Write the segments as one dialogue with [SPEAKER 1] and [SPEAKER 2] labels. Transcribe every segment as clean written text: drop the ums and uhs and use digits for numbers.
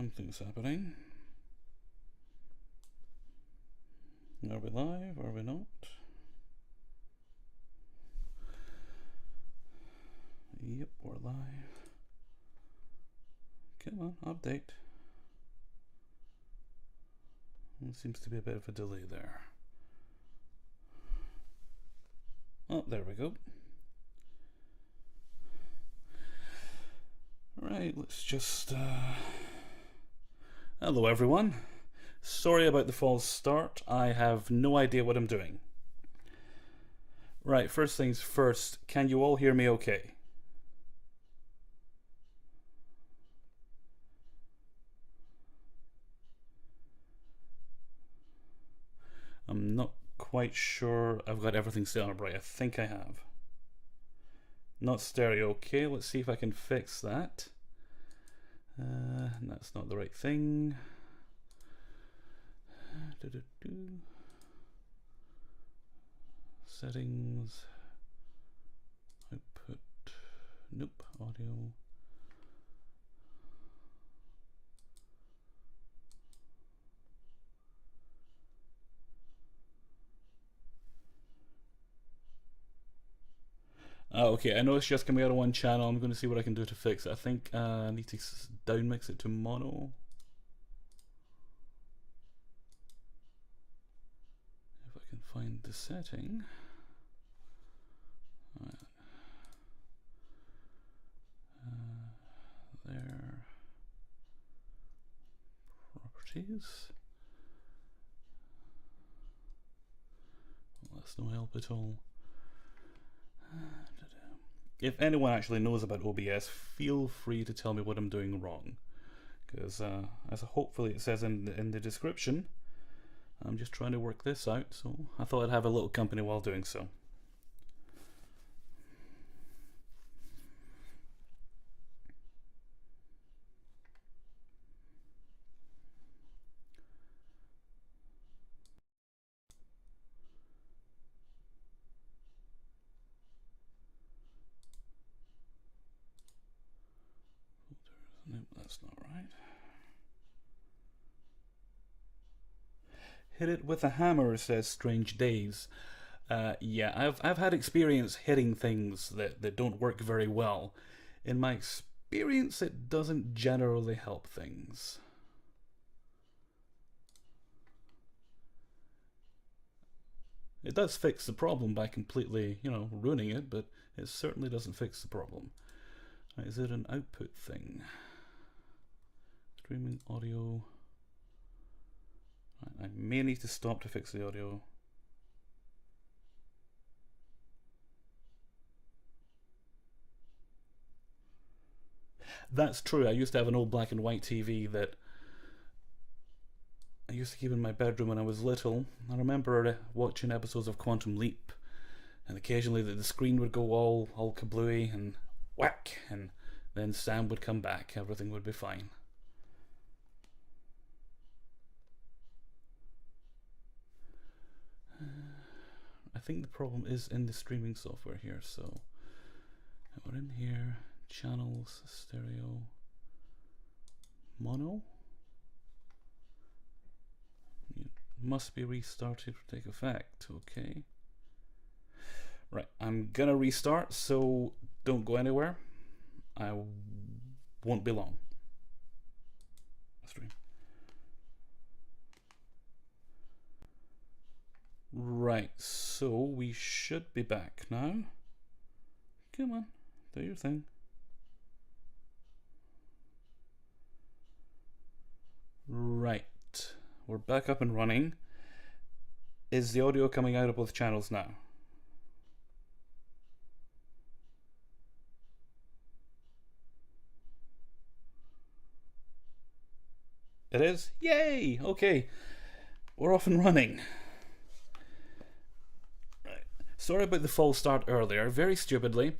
[SPEAKER 1] Something's happening. Are we live? Are we not? Yep, we're live. Come on, update. There seems to be a bit of a delay there. Oh, there we go. Right, let's just... Hello everyone. Sorry about the false start. I have no idea what I'm doing. Right, first things first, can you all hear me okay? I'm not quite sure I've got everything set up right. I think I have. Not stereo. Okay, let's see if I can fix that. That's not the right thing. Settings. Output. Nope. Audio. Okay, I know it's just coming out of one channel. I'm going to see what I can do to fix it. I think I need to down mix it to mono. If I can find the setting. There. Properties. Well, that's no help at all. If anyone actually knows about OBS, feel free to tell me what I'm doing wrong, because as hopefully it says in the description, I'm just trying to work this out, so I thought I'd have a little company while doing so. Nope, that's not right. Hit it with a hammer, says Strange Days. Yeah, I've had experience hitting things that don't work very well. In my experience, it doesn't generally help things. It does fix the problem by completely, ruining it, but it certainly doesn't fix the problem. Is it an output thing? Streaming audio. I may need to stop to fix the audio. That's true. I used to have an old black and white TV that I used to keep in my bedroom when I was little. I remember watching episodes of Quantum Leap, and occasionally the screen would go all kablooey and whack, and then Sam would come back. Everything would be fine. I think the problem is in the streaming software here, so we're in here, channels, stereo, mono. It must be restarted to take effect, okay. Right, I'm gonna restart, so don't go anywhere. I won't be long. Stream. Right, so we should be back now. Come on, do your thing. Right, we're back up and running. Is the audio coming out of both channels now? It is? Yay! Okay, we're off and running. Sorry about the false start earlier. Very stupidly,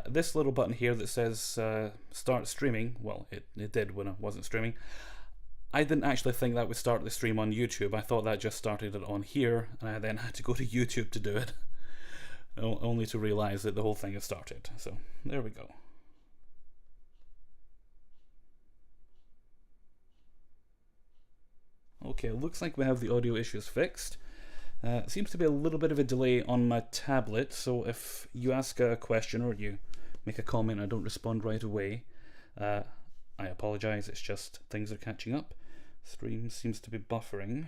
[SPEAKER 1] this little button here that says start streaming, well, it did when I wasn't streaming. I didn't actually think that would start the stream on YouTube. I thought that just started it on here, and I then had to go to YouTube to do it, only to realize that the whole thing had started. So there we go. Okay, it looks like we have the audio issues fixed. Seems to be a little bit of a delay on my tablet, so if you ask a question or you make a comment and I don't respond right away, I apologise, it's just things are catching up. Stream seems to be buffering.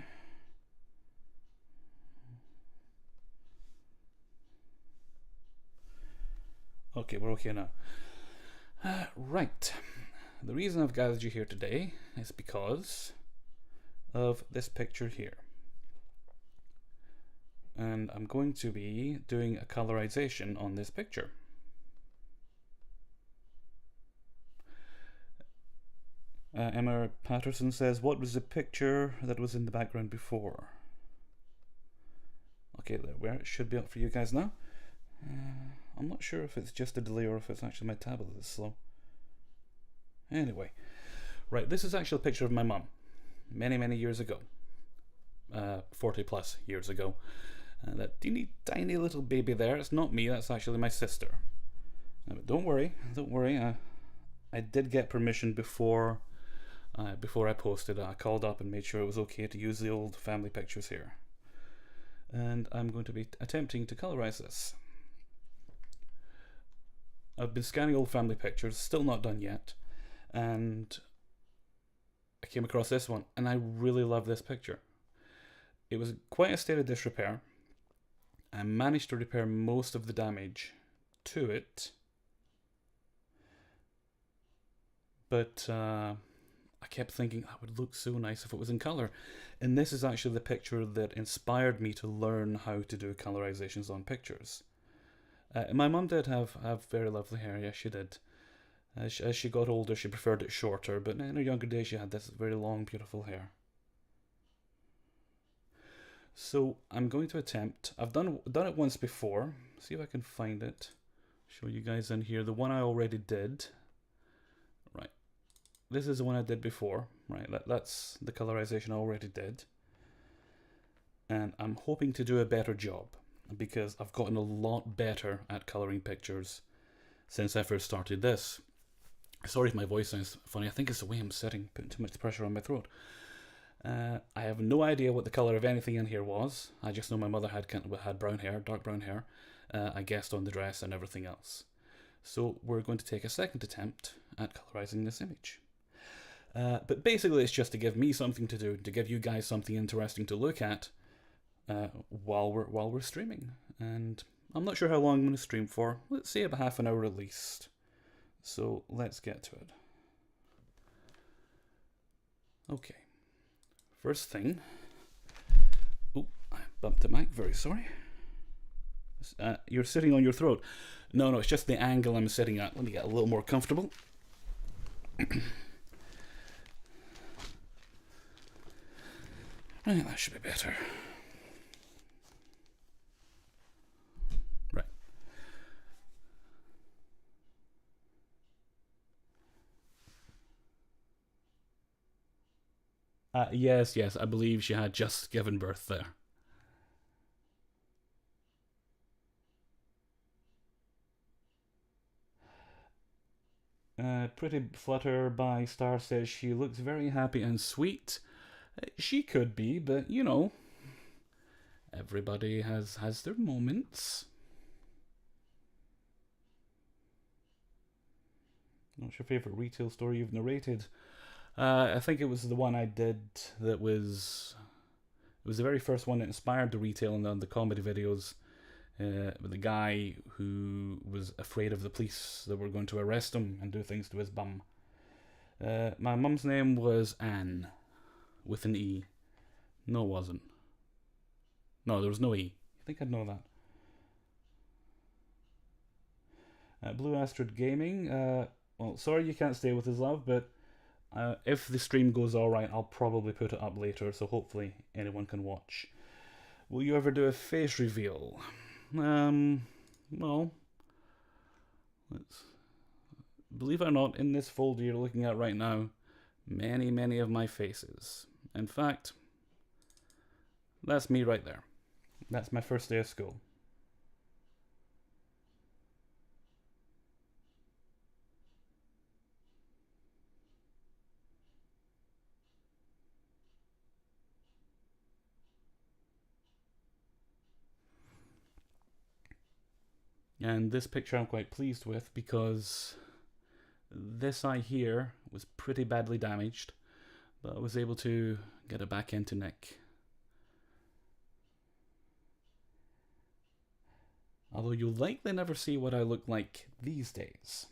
[SPEAKER 1] Okay, we're okay now. Right. The reason I've gathered you here today is because of this picture here. And I'm going to be doing a colorization on this picture. Emma Patterson says, what was the picture that was in the background before? Okay, there it should be up for you guys now. I'm not sure if it's just a delay or if it's actually my tablet that's slow. Anyway, right, this is actually a picture of my mum many years ago. 40 plus years ago. That teeny tiny little baby there, it's not me, that's actually my sister. But don't worry, I did get permission before I posted it. I called up and made sure it was okay to use the old family pictures here. And I'm going to be attempting to colorize this. I've been scanning old family pictures, still not done yet, and I came across this one, and I really love this picture. It was quite a state of disrepair. I managed to repair most of the damage to it, but I kept thinking that would look so nice if it was in colour. And this is actually the picture that inspired me to learn how to do colorizations on pictures. My mum did have very lovely hair, yes she did. As she got older she preferred it shorter, but in her younger days she had this very long beautiful hair. So I'm going to attempt, I've done it once before, see if I can find it, show you guys in here, the one I already did. Right, this is the one I did before, right, that's the colorization I already did. And I'm hoping to do a better job, because I've gotten a lot better at colouring pictures since I first started this. Sorry if my voice sounds funny, I think it's the way I'm sitting, putting too much pressure on my throat. I have no idea what the colour of anything in here was. I just know my mother had brown hair, dark brown hair. I guessed on the dress and everything else. So we're going to take a second attempt at colorizing this image. But basically it's just to give me something to do, to give you guys something interesting to look at while we're streaming. And I'm not sure how long I'm going to stream for. Let's say about half an hour at least. So let's get to it. Okay. First thing, oh, I bumped the mic, very sorry. You're sitting on your throat. No, it's just the angle I'm sitting at. Let me get a little more comfortable. Right, that should be better. Right. Yes, I believe she had just given birth there. Pretty Flutter by Star says she looks very happy and sweet. She could be, but you know, everybody has their moments. What's your favourite retail story you've narrated? I think it was the one I did that was... It was the very first one that inspired the retail and the comedy videos. With the guy who was afraid of the police that were going to arrest him and do things to his bum. My mum's name was Anne, with an E. No, it wasn't. No, there was no E. I think I'd know that. Blue Astrid Gaming. Well, sorry you can't stay with us, love, but if the stream goes alright, I'll probably put it up later, so hopefully anyone can watch. Will you ever do a face reveal? Well, believe it or not, in this folder you're looking at right now, many of my faces. In fact, that's me right there. That's my first day of school. And this picture I'm quite pleased with because this eye here was pretty badly damaged, but I was able to get it back into nick. Although you'll likely never see what I look like these days.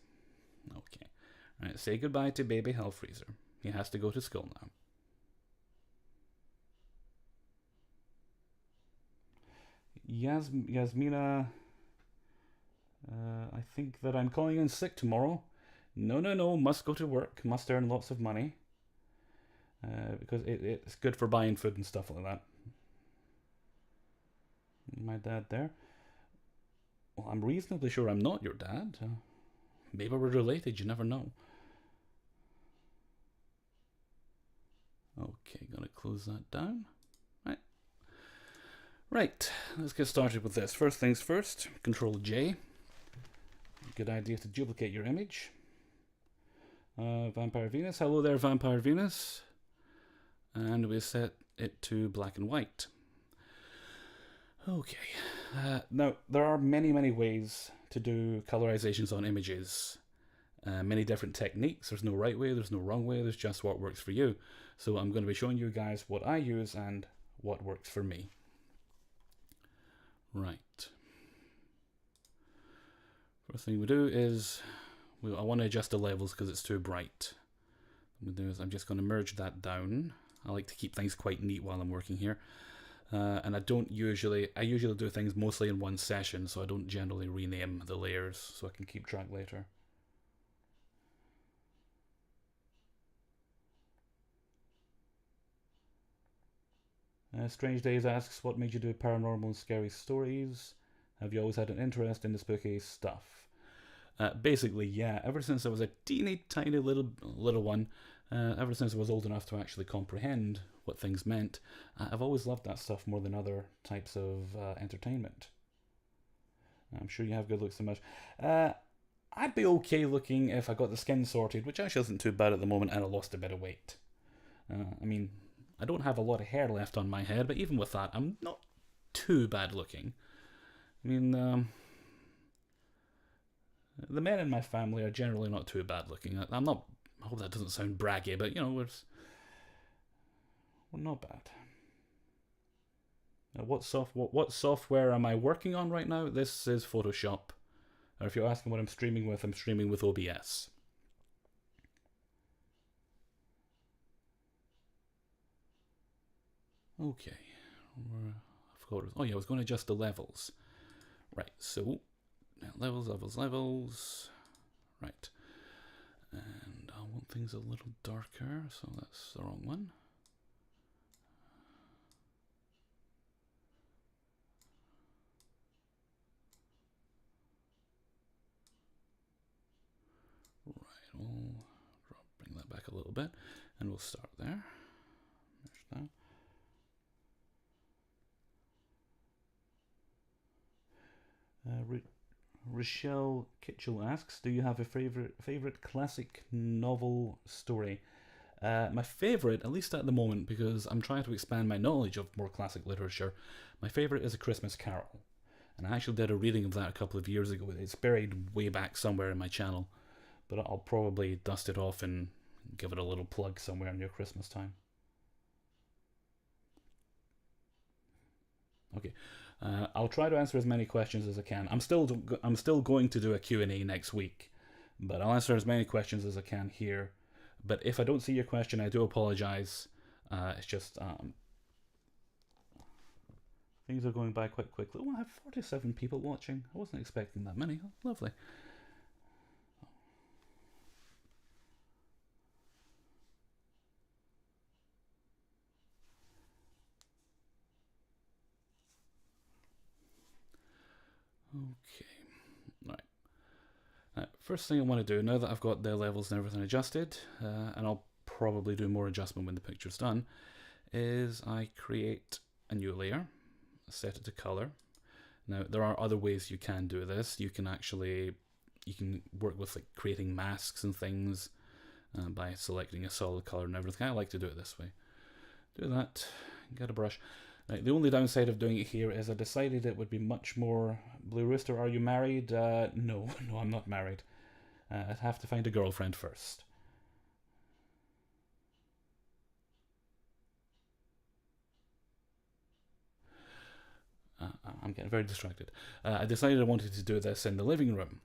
[SPEAKER 1] Okay. Alright, say goodbye to baby Hellfreezer. He has to go to school now. Yasmina, I think that I'm calling in sick tomorrow. No, must go to work, must earn lots of money. Because it's good for buying food and stuff like that. My dad there. Well, I'm reasonably sure I'm not your dad. Maybe we're related, you never know. Okay, gonna close that down. Right, let's get started with this. First things first, Control J. Good idea to duplicate your image. Vampire Venus, hello there Vampire Venus. And we set it to black and white. Okay, now there are many ways to do colorizations on images. Many different techniques. There's no right way, there's no wrong way, there's just what works for you. So I'm going to be showing you guys what I use and what works for me. Right. First thing we do is, I want to adjust the levels because it's too bright. What I'm going to do is I'm just going to merge that down. I like to keep things quite neat while I'm working here. And I usually do things mostly in one session, so I don't generally rename the layers so I can keep track later. Strange Days asks, what made you do paranormal and scary stories? Have you always had an interest in the spooky stuff? Basically, yeah. Ever since I was a teeny tiny little one, ever since I was old enough to actually comprehend what things meant, I've always loved that stuff more than other types of entertainment. I'm sure you have good looks so much. I'd be okay looking if I got the skin sorted, which actually isn't too bad at the moment, and I lost a bit of weight. I mean, I don't have a lot of hair left on my head, but even with that, I'm not too bad looking. I mean, the men in my family are generally not too bad looking. I hope that doesn't sound braggy, but you know, we're not bad. Now, what software am I working on right now? This is Photoshop. Or if you're asking what I'm streaming with OBS. Okay. Oh yeah, I was going to adjust the levels. Right, so levels. Right. And I want things a little darker, so that's the wrong one. Right, we'll bring that back a little bit, and we'll start there. There's that. Rochelle Kitchell asks, do you have a favorite classic novel story? My favorite, at least at the moment, because I'm trying to expand my knowledge of more classic literature, my favorite is A Christmas Carol. And I actually did a reading of that a couple of years ago. It's buried way back somewhere in my channel, but I'll probably dust it off and give it a little plug somewhere near Christmas time. Okay. I'll try to answer as many questions as I can. I'm still going to do a Q&A next week, but I'll answer as many questions as I can here. But if I don't see your question, I do apologize. It's just things are going by quite quickly. Oh, I have 47 people watching. I wasn't expecting that many. Oh, lovely. Okay, right. First thing I want to do, now that I've got the levels and everything adjusted, and I'll probably do more adjustment when the picture's done, is I create a new layer, set it to color. Now, there are other ways you can do this. You can work with like creating masks and things by selecting a solid color and everything. I like to do it this way. Do that, get a brush. Right, the only downside of doing it here is I decided it would be much more... Blue Rooster, are you married? No, no, I'm not married. I'd have to find a girlfriend first. I'm getting very distracted. I decided I wanted to do this in the living room.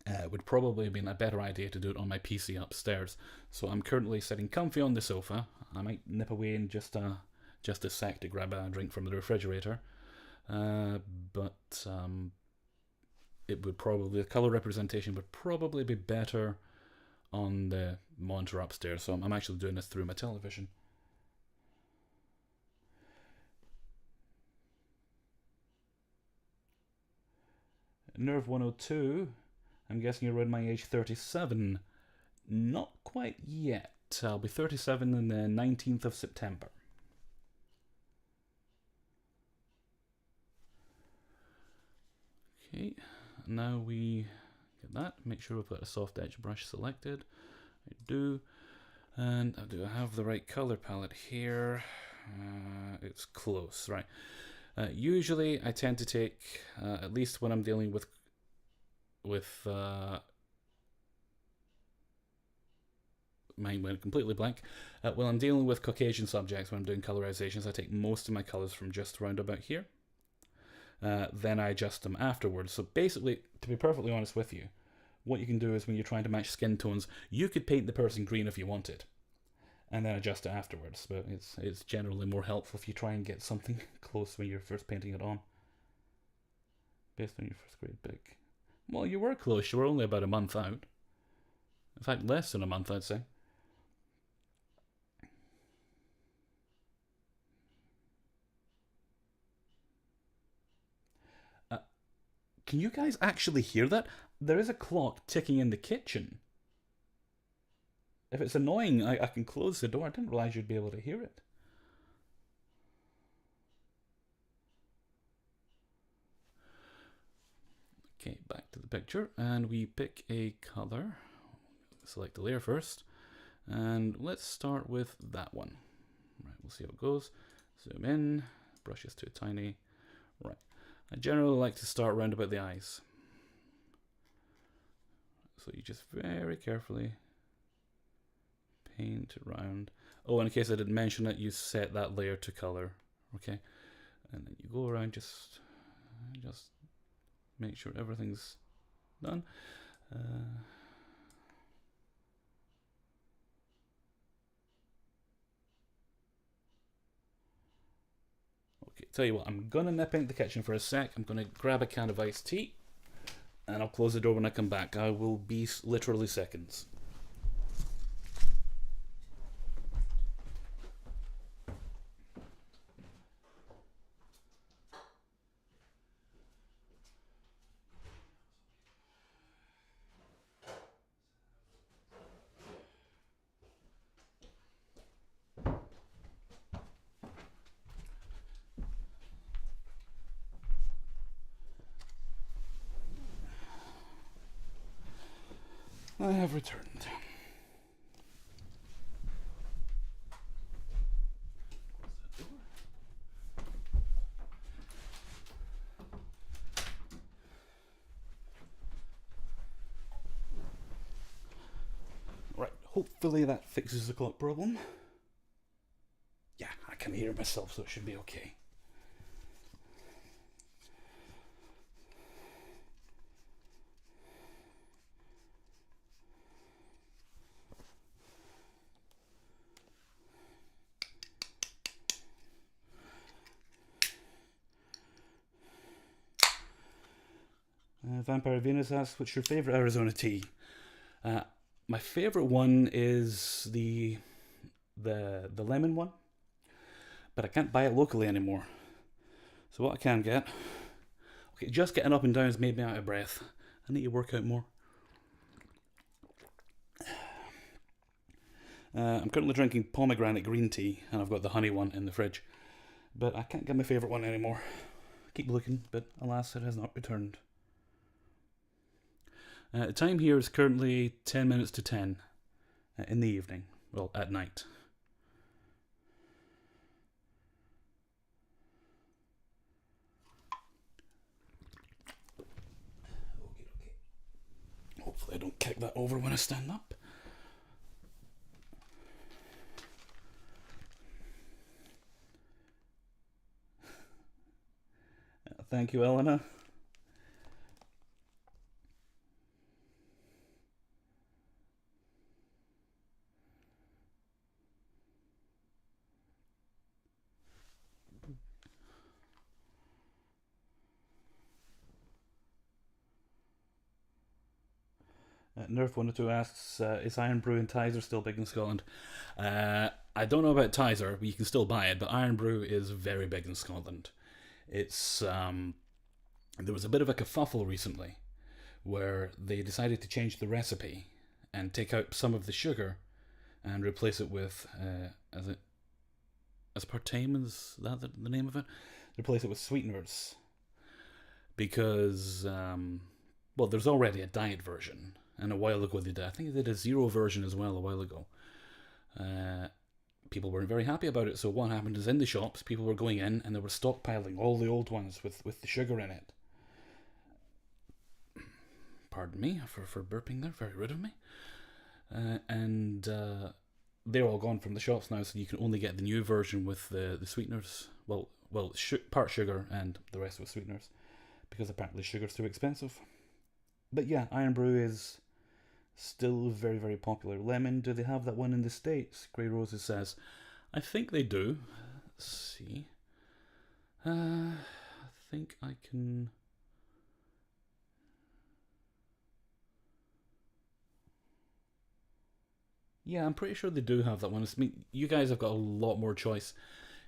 [SPEAKER 1] It would probably have been a better idea to do it on my PC upstairs. So I'm currently sitting comfy on the sofa. I might nip away in just a sec to grab a drink from the refrigerator. But it would probably, the colour representation would probably be better on the monitor upstairs. So I'm actually doing this through my television. Nerve 102, I'm guessing you're around my age, 37. Not quite yet. I'll be 37 on the 19th of September. Okay, now we get that. Make sure we've got a soft edge brush selected. I do. And do I have the right color palette here? It's close, right. Usually I tend to take, at least when I'm dealing with mine went completely blank. When I'm dealing with Caucasian subjects, when I'm doing colorizations, I take most of my colors from just around about here. Then I adjust them afterwards. So basically, to be perfectly honest with you, what you can do is when you're trying to match skin tones, you could paint the person green if you wanted, and then adjust it afterwards. But it's generally more helpful if you try and get something close when you're first painting it on. Based on your first grade pick. Well, you were close. You were only about a month out. In fact, less than a month, I'd say. Can you guys actually hear that? There is a clock ticking in the kitchen. If it's annoying, I can close the door. I didn't realize you'd be able to hear it. Okay, back to the picture, and we pick a color. Select the layer first, and let's start with that one. Right, we'll see how it goes. Zoom in, brush is too tiny. Right, I generally like to start round about the eyes. So you just very carefully paint around. Oh, in case I didn't mention it, you set that layer to color, okay? And then you go around, just make sure everything's done. Okay, tell you what, I'm gonna nip into the kitchen for a sec. I'm gonna grab a can of iced tea, and I'll close the door when I come back. I will be literally seconds. I have returned. Right, hopefully that fixes the clock problem. Yeah, I can hear myself, so it should be okay. Vampire Venus asks, what's your favourite Arizona tea? My favourite one is the lemon one, but I can't buy it locally anymore. So what I can get... Okay, just getting up and down has made me out of breath. I need to work out more. I'm currently drinking pomegranate green tea, and I've got the honey one in the fridge. But I can't get my favourite one anymore. I keep looking, but alas, it has not returned. The time here is currently 10 minutes to 10 in the evening. Well, at night. Hopefully I don't kick that over when I stand up. Thank you, Elena. Nerf102 asks, is Iron Brew and Tizer still big in Scotland? I don't know about Tizer, but you can still buy it, but Iron Brew is very big in Scotland. It's, there was a bit of a kerfuffle recently where they decided to change the recipe and take out some of the sugar and replace it with, aspartame, is that the name of it? Replace it with sweeteners. Because, well, there's already a diet version. And a while ago they did, I think they did a zero version as well a while ago. People weren't very happy about it, so what happened is in the shops, people were going in and they were stockpiling all the old ones with the sugar in it. Pardon me for burping there, very rude of me. And they're all gone from the shops now, so you can only get the new version with the sweeteners. Well, part sugar and the rest with sweeteners, because apparently sugar's too expensive. But yeah, Iron Brew is still very, very popular. Lemon, do they have that one in the States? Grey Roses says, I think they do. Let's see. I think I can... Yeah, I'm pretty sure they do have that one. I mean, you guys have got a lot more choice.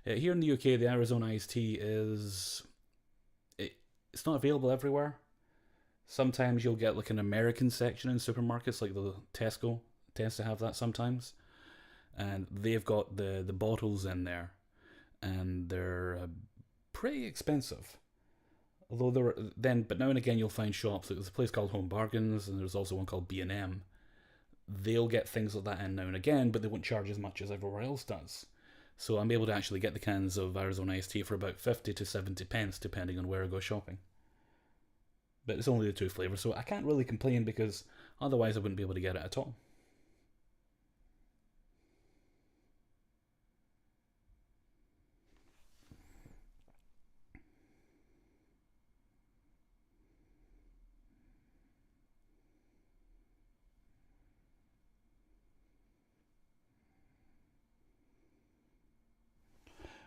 [SPEAKER 1] Here in the UK, the Arizona iced tea is... It's not available everywhere. Sometimes you'll get like an American section in supermarkets, like the Tesco tends to have that sometimes. And they've got the bottles in there. And they're pretty expensive. Although but now and again you'll find shops. Like there's a place called Home Bargains, and there's also one called B&M. They'll get things like that in now and again, but they won't charge as much as everywhere else does. So I'm able to actually get the cans of Arizona iced tea for about 50 to 70 pence, depending on where I go shopping. But it's only the two flavours, so I can't really complain because otherwise I wouldn't be able to get it at all.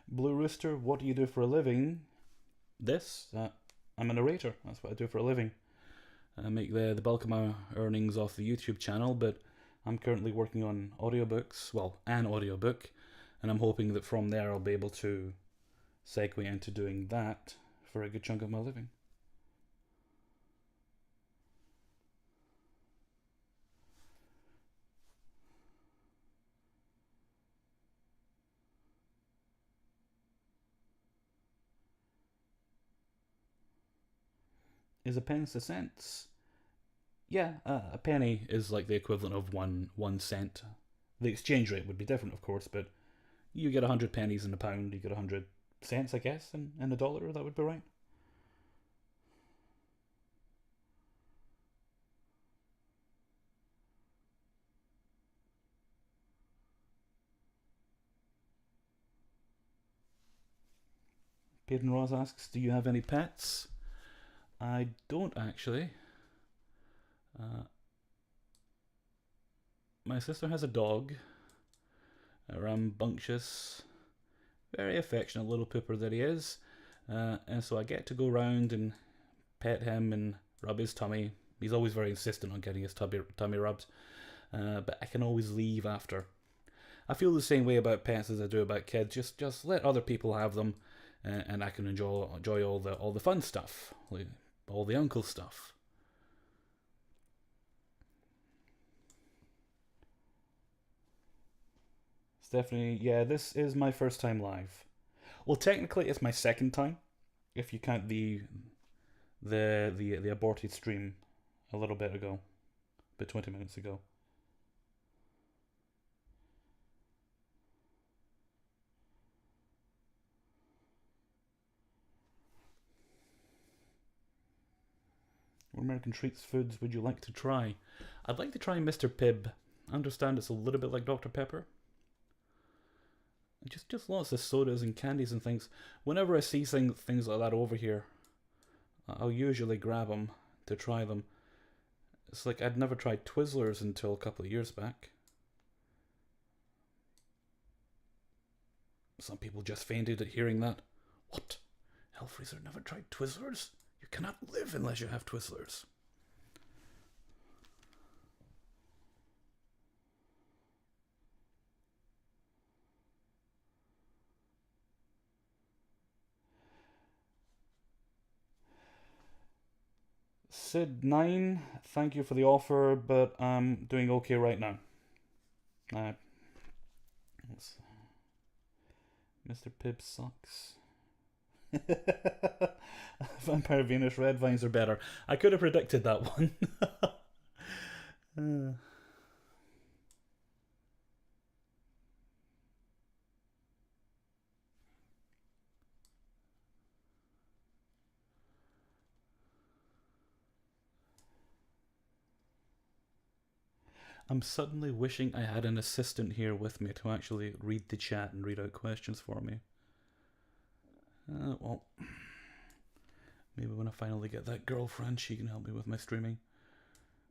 [SPEAKER 1] Blue Rooster, what do you do for a living? I'm a narrator. That's what I do for a living. I make the bulk of my earnings off the YouTube channel, but I'm currently working on audiobooks, well, an audiobook, and I'm hoping that from there I'll be able to segue into doing that for a good chunk of my living. Is a pence a cent? Yeah, a penny is like the equivalent of 1 cent. The exchange rate would be different, of course, but you get 100 pennies in a pound, you get 100 cents, I guess, in a dollar. That would be right. Peyton Ross asks, do you have any pets? I don't actually. My sister has a dog, a rambunctious, very affectionate little pooper that he is, and so I get to go round and pet him and rub his tummy. He's always very insistent on getting his tummy rubbed, but I can always leave after. I feel the same way about pets as I do about kids. Just let other people have them, and I can enjoy all the fun stuff, like all the uncle stuff. Stephanie, yeah, this is my first time live. Well, technically, it's my second time, if you count the aborted stream a little bit ago, about 20 minutes ago. What American treats foods would you like to try? I'd like to try Mr. Pibb. I understand it's a little bit like Dr. Pepper. Just lots of sodas and candies and things. Whenever I see things like that over here, I'll usually grab them to try them. It's like I'd never tried Twizzlers until a couple of years back. Some people just fainted at hearing that. What? Hellfreezer never tried Twizzlers? You cannot live unless you have Twizzlers. Sid9, thank you for the offer, but I'm doing okay right now. Mr. Pibb sucks. Vampire Venus red vines are better. I could have predicted that one. I'm suddenly wishing I had an assistant here with me to actually read the chat and read out questions for me. Well, maybe when I finally get that girlfriend, she can help me with my streaming.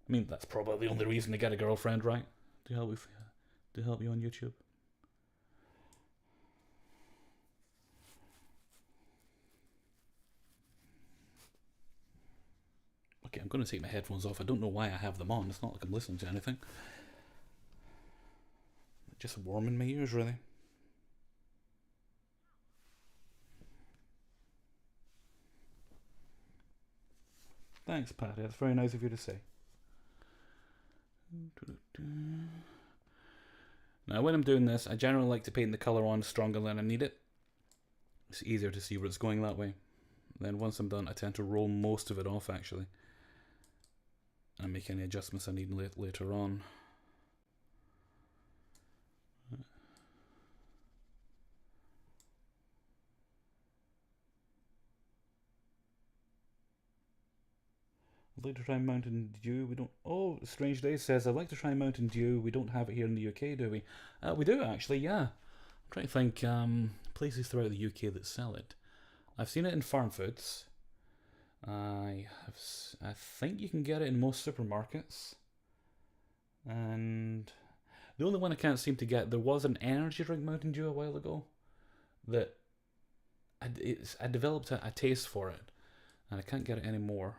[SPEAKER 1] I mean, that's probably the only reason to get a girlfriend, right? To help you on YouTube. Okay, I'm going to take my headphones off. I don't know why I have them on. It's not like I'm listening to anything. Just warming my ears, really. Thanks, Patty. That's very nice of you to say. Now, when I'm doing this, I generally like to paint the colour on stronger than I need it. It's easier to see where it's going that way. Then once I'm done, I tend to roll most of it off, actually, and make any adjustments I need later on. I'd like to try Mountain Dew. We don't. Oh, Strange Day says I'd like to try Mountain Dew. We don't have it here in the UK, do we? We do actually. Yeah. I'm trying to think places throughout the UK that sell it. I've seen it in farm foods. I think you can get it in most supermarkets. And the only one I can't seem to get, there was an energy drink Mountain Dew a while ago that I developed a taste for it, and I can't get it anymore.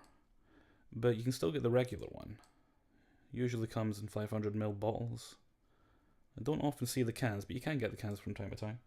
[SPEAKER 1] But you can still get the regular one. Usually comes in 500ml bottles. I don't often see the cans, but you can get the cans from time to time.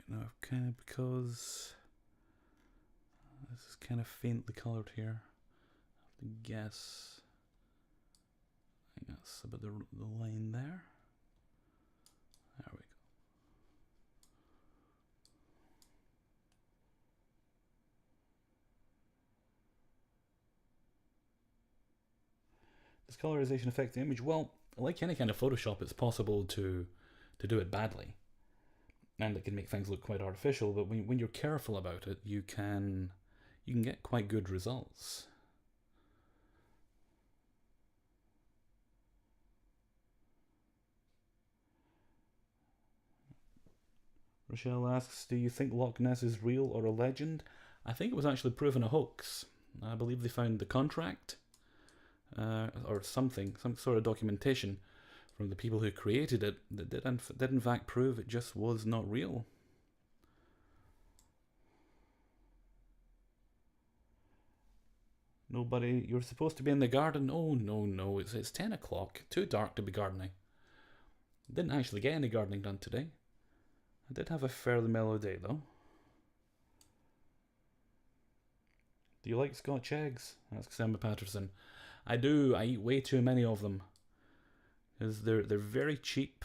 [SPEAKER 1] Now, kind of because this is kind of faintly coloured here, I have to guess. I think that's about the line there. There we go. Does colorization affect the image? Well, like any kind of Photoshop, it's possible to do it badly. And it can make things look quite artificial, but when you're careful about it, you can get quite good results. Rochelle asks, do you think Loch Ness is real or a legend? I think it was actually proven a hoax. I believe they found the contract, or something, some sort of documentation from the people who created it that did in fact prove it just was not real. Nobody. You're supposed to be in the garden. Oh no, no. It's 10 o'clock. Too dark to be gardening. Didn't actually get any gardening done today. I did have a fairly mellow day though. Do you like Scotch eggs? Asks Emma Patterson. I do. I eat way too many of them. Because they're very cheap.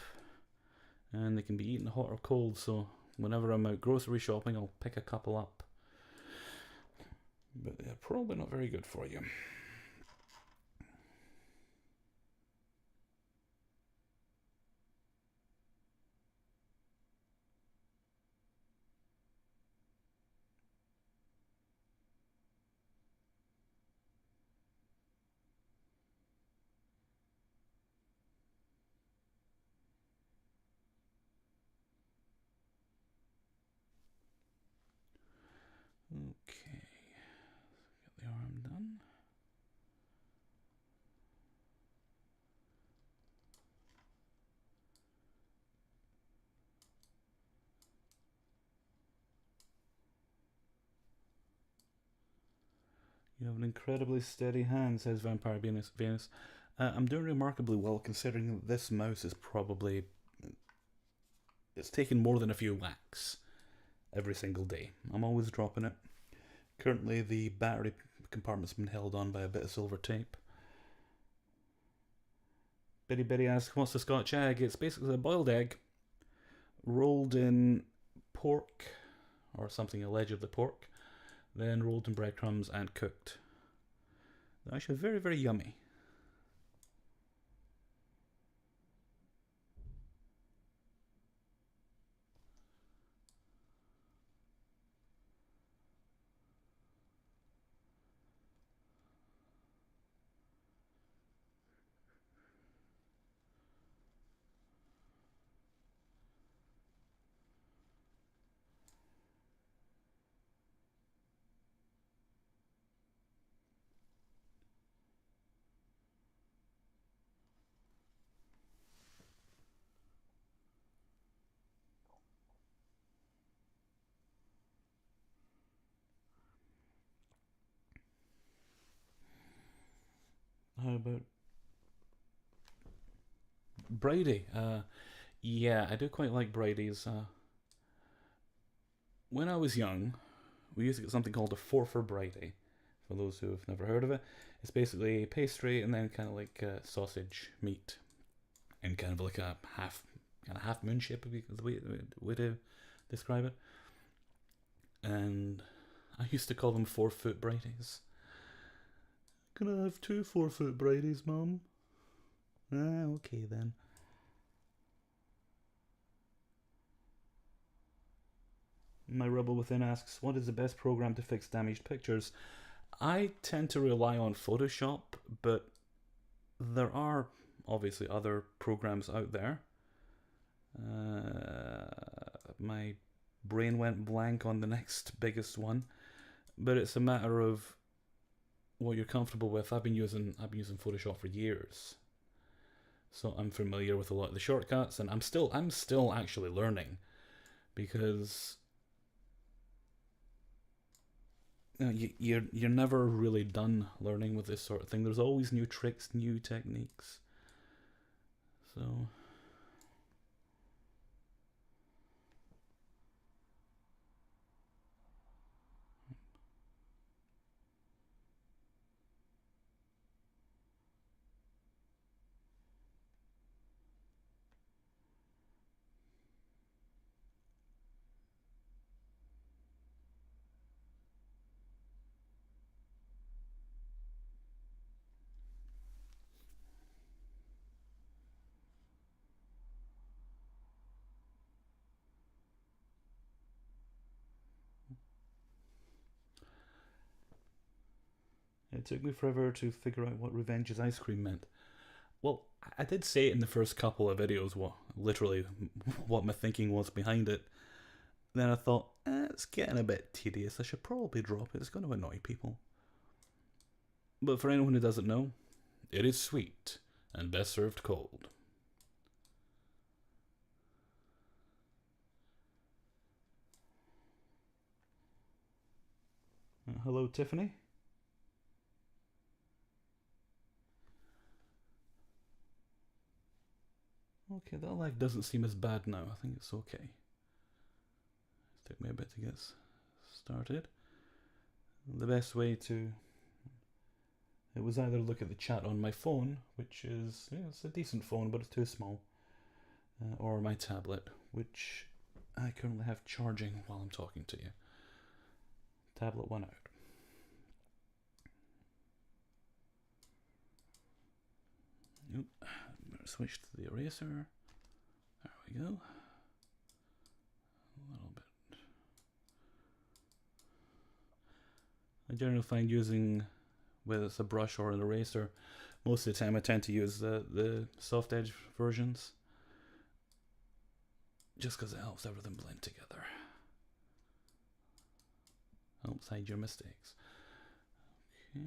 [SPEAKER 1] And they can be eaten hot or cold. So whenever I'm out grocery shopping, I'll pick a couple up. But they're probably not very good for you. Okay, get the arm done. You have an incredibly steady hand, says Vampire Venus. I'm doing remarkably well considering that this mouse is probably... It's taken more than a few whacks every single day. I'm always dropping it. Currently the battery compartment's been held on by a bit of silver tape. Bitty Bitty asks, what's a Scotch egg? It's basically a boiled egg rolled in pork, or something allegedly pork, then rolled in breadcrumbs and cooked. They're actually very, very yummy. How about Brady? Yeah, I do quite like Brady's. When I was young, we used to get something called a forfer Brady. For those who have never heard of it, it's basically pastry and then kind of like sausage meat, and kind of like a half moon shape would be the way to describe it. And I used to call them 4-foot Brady's. Can I have 2 4-foot Brady's, Mum? Ah, okay then. My Rebel Within asks, what is the best program to fix damaged pictures? I tend to rely on Photoshop, but there are obviously other programs out there. My brain went blank on the next biggest one, but it's a matter of what you're comfortable with. I've been using Photoshop for years, so I'm familiar with a lot of the shortcuts, and I'm still actually learning, because you're never really done learning with this sort of thing. There's always new tricks, new techniques. So it took me forever to figure out what Revenge's ice cream meant. Well, I did say it in the first couple of videos, what my thinking was behind it. Then I thought, it's getting a bit tedious. I should probably drop it. It's going to annoy people. But for anyone who doesn't know, it is sweet and best served cold. Hello, Tiffany. Okay, that light doesn't seem as bad now. I think it's okay. It took me a bit to get started. The best way to... It was either look at the chat on my phone, which is... Yeah, it's a decent phone, but it's too small. Or my tablet, which I currently have charging while I'm talking to you. Tablet went out. Nope. I'm going to switch to the eraser. There we go. A little bit. I generally find using, whether it's a brush or an eraser, most of the time I tend to use the soft edge versions. Just because it helps everything blend together. Helps hide your mistakes. Okay.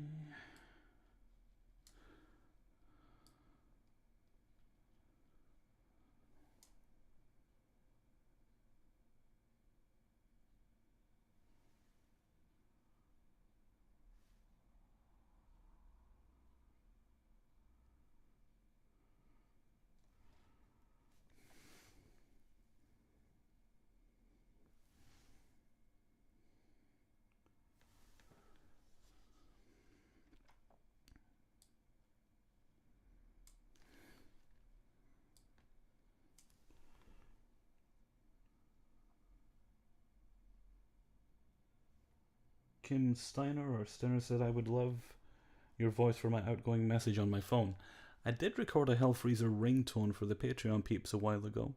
[SPEAKER 1] Kim Steiner said, I would love your voice for my outgoing message on my phone. I did record a Hellfreezer ringtone for the Patreon peeps a while ago.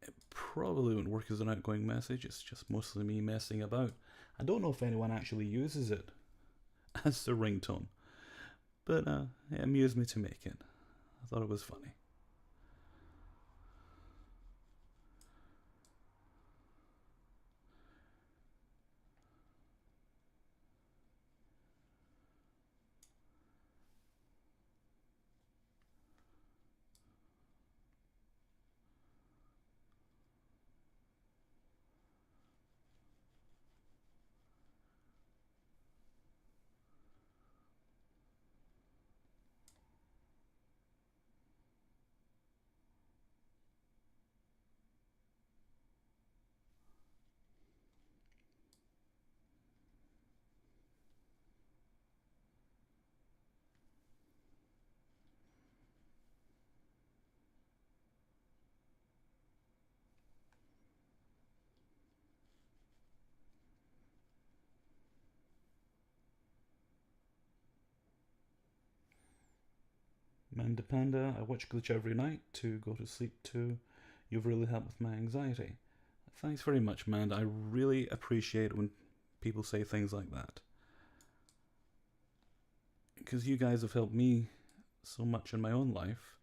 [SPEAKER 1] It probably wouldn't work as an outgoing message, it's just mostly me messing about. I don't know if anyone actually uses it as the ringtone, but it amused me to make it. I thought it was funny. Manda Panda, I watch Glitch every night to go to sleep too. You've really helped with my anxiety. Thanks very much, Manda. I really appreciate when people say things like that. Because you guys have helped me so much in my own life.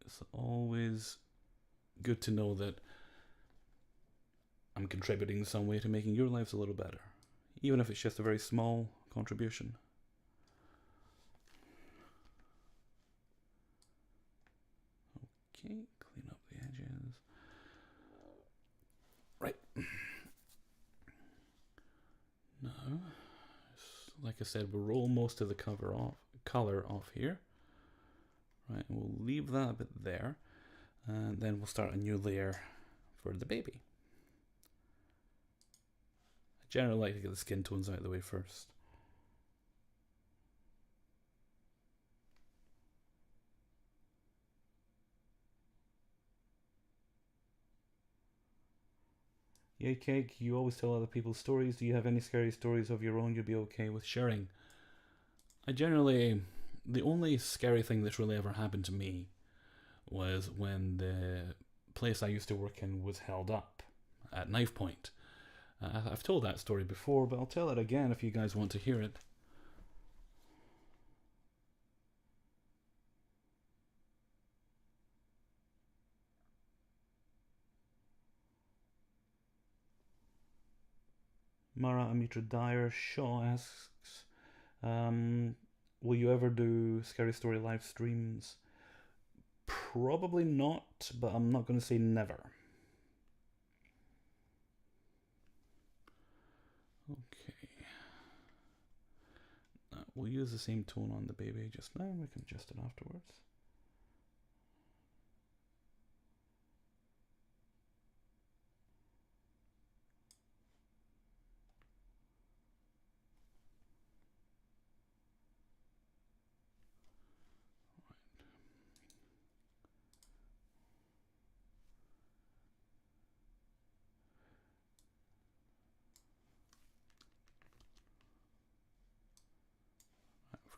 [SPEAKER 1] It's always good to know that I'm contributing in some way to making your lives a little better. Even if it's just a very small contribution. Okay, clean up the edges. Right. Now, like I said, we'll roll most of the color off here. Right, we'll leave that a bit there. And then we'll start a new layer for the baby. I generally like to get the skin tones out of the way first. Yay Cake, you always tell other people's stories. Do you have any scary stories of your own you'd be okay with sharing? I generally... The only scary thing that's really ever happened to me was when the place I used to work in was held up at knife point. I've told that story before, but I'll tell it again if you guys want to hear it. Mara Amitra Dyer Shaw asks, will you ever do Scary Story live streams? Probably not, but I'm not going to say never. Okay. Now we'll use the same tone on the baby just now. We can adjust it afterwards.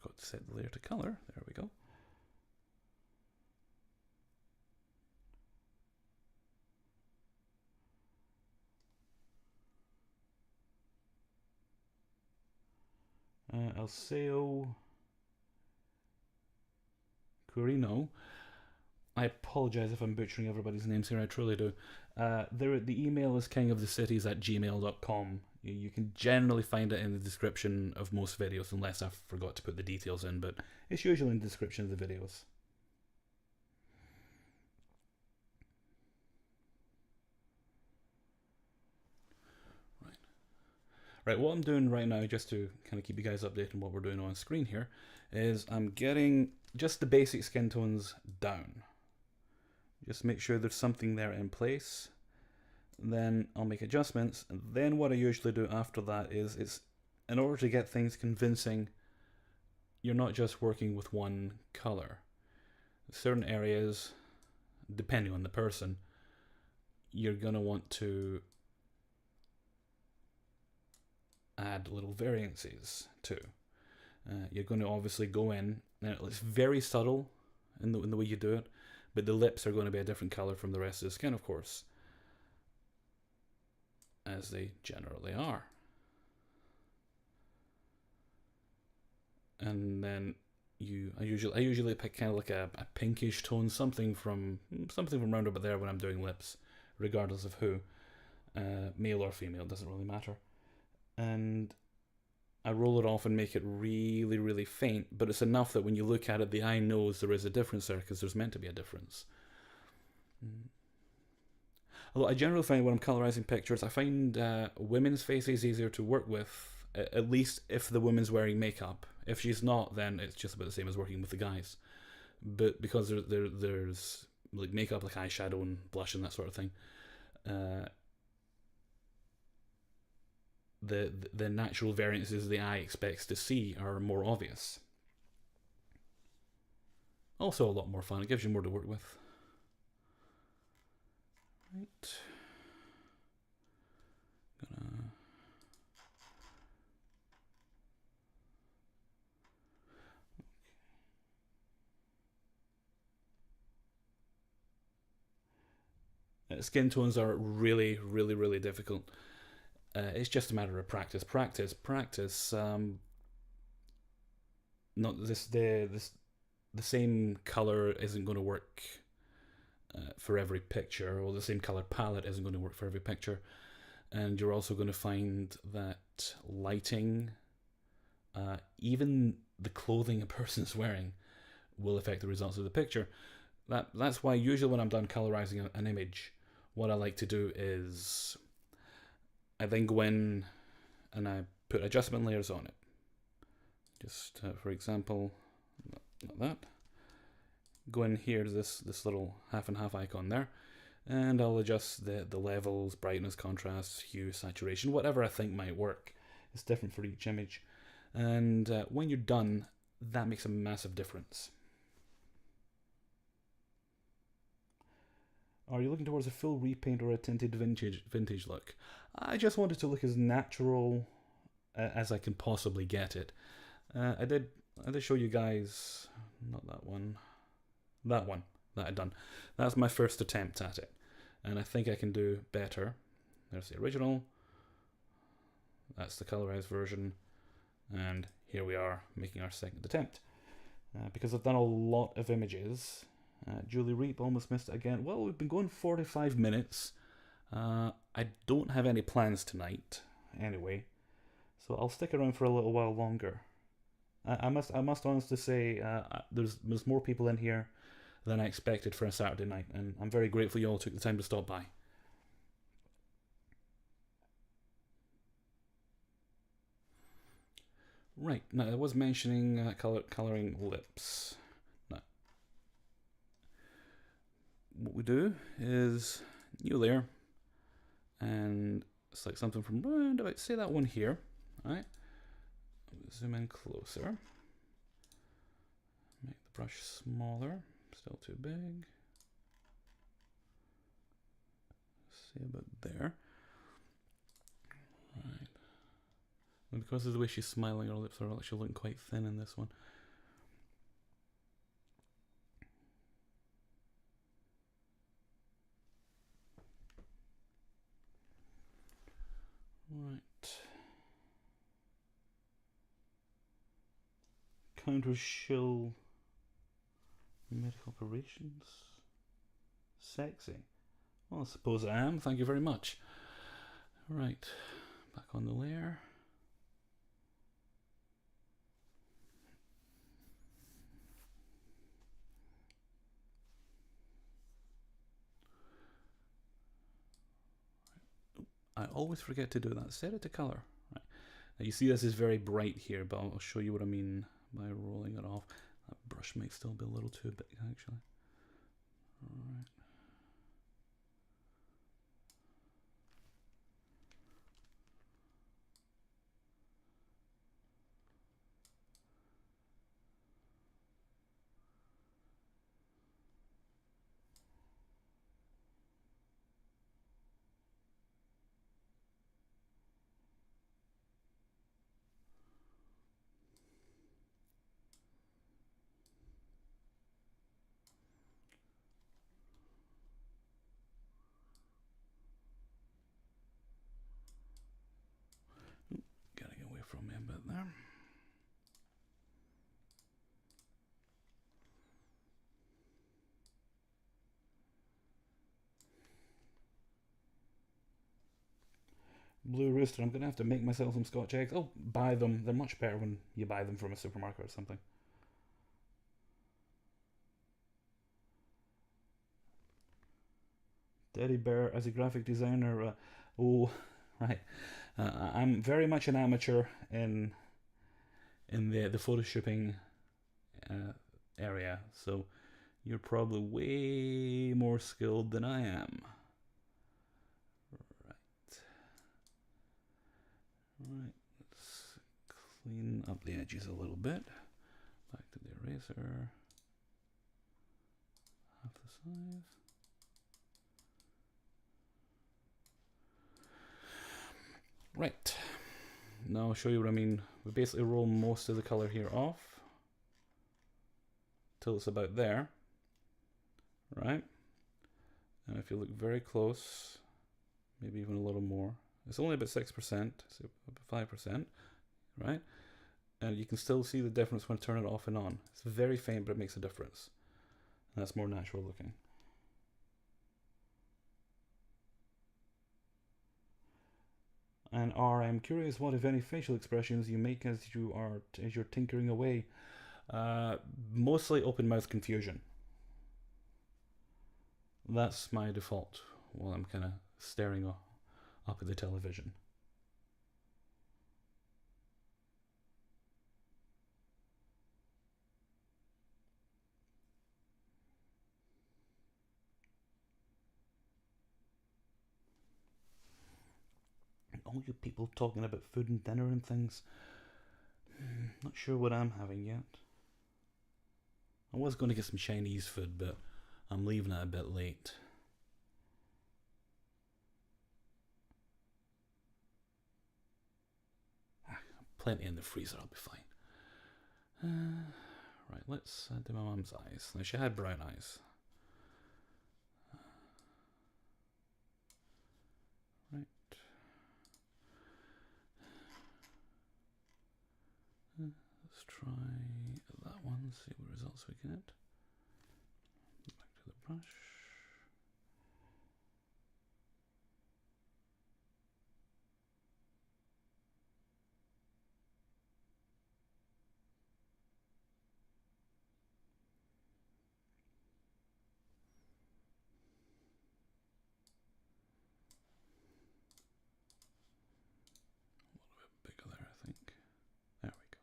[SPEAKER 1] Forgot to set the layer to color. There we go. Alceo Curino. I apologize if I'm butchering everybody's names here, I truly do. The email is kingofthecities@gmail.com. You can generally find it in the description of most videos, unless I forgot to put the details in, but it's usually in the description of the videos. Right, what I'm doing right now, just to kind of keep you guys updated on what we're doing on screen here, is I'm getting just the basic skin tones down. Just make sure there's something there in place. Then I'll make adjustments, and then what I usually do after that is, it's in order to get things convincing, you're not just working with one color. Certain areas, depending on the person, you're going to want to add little variances to. You're going to obviously go in, and it's very subtle in the way you do it, but the lips are going to be a different color from the rest of the skin, of course, as they generally are. And then I usually pick kind of like a pinkish tone, something from round about there when I'm doing lips, regardless of who, male or female, doesn't really matter. And I roll it off and make it really, really faint, but it's enough that when you look at it, the eye knows there is a difference there, because there's meant to be a difference. Although I generally find when I'm colorizing pictures, I find women's faces easier to work with, at least if the woman's wearing makeup. If she's not, then it's just about the same as working with the guys. But because there's like makeup, like eyeshadow and blush and that sort of thing, the natural variances the eye expects to see are more obvious. Also a lot more fun. It gives you more to work with. Right. Skin tones are really, really, really difficult. It's just a matter of practice. Not the same color isn't going to work for every picture, or the same color palette isn't going to work for every picture. And you're also going to find that lighting, even the clothing a person's wearing, will affect the results of the picture. That's why usually when I'm done colorizing an image, what I like to do is I then go in and I put adjustment layers on it. Just for example, not that. Go in here to this little half and half icon there, and I'll adjust the levels, brightness, contrast, hue, saturation, whatever I think might work. It's different for each image. And when you're done, that makes a massive difference. Are you looking towards a full repaint or a tinted vintage look? I just wanted to look as natural as I can possibly get it. I did show you guys, not that one, that I'd done. That's my first attempt at it, and I think I can do better. There's the original, that's the colorized version, and here we are making our second attempt. Because I've done a lot of images. Julie Reap almost missed it again. Well, we've been going 45 minutes. I don't have any plans tonight, anyway, so I'll stick around for a little while longer. I must honestly say, there's more people in here than I expected for a Saturday night, and I'm very grateful you all took the time to stop by. Right, now I was mentioning colouring lips. Now, what we do is new layer and select something from round about, say that one here, right? Zoom in closer. Make the brush smaller, still too big. See about there. Right. And because of the way she's smiling, her lips are actually looking quite thin in this one. Right. Counter shill medical operations. Sexy. Well, I suppose I am. Thank you very much. Right. Back on the layer. I always forget to do that. Set it to color. Right. Now you see this is very bright here, but I'll show you what I mean by rolling it off. That brush might still be a little too big, actually. Alright. Getting away from me a bit there. Blue Rooster, I'm going to have to make myself some Scotch eggs. Oh, buy them. They're much better when you buy them from a supermarket or something. Teddy Bear as a graphic designer. Oh, right. I'm very much an amateur in the photoshopping area, so you're probably way more skilled than I am. Right, let's clean up the edges a little bit. Back to the eraser. Half the size. Right, now I'll show you what I mean. We basically roll most of the color here off till it's about there, right? And if you look very close, maybe even a little more, it's only about 6%, so about 5%, right? And you can still see the difference when I turn it off and on. It's very faint, but it makes a difference. And that's more natural looking. And I'm curious what, if any, facial expressions you make as you're tinkering away. Mostly open mouth confusion. That's my default while I'm kind of staring up at the television. All you people talking about food and dinner and things. Not sure what I'm having yet. I was going to get some Chinese food, but I'm leaving it a bit late. Plenty in the freezer, I'll be fine. Right, let's do my mum's eyes. Now, she had brown eyes. Right. Let's try that one, see what results we get. Back to the brush. A little bit bigger there, I think. There we go.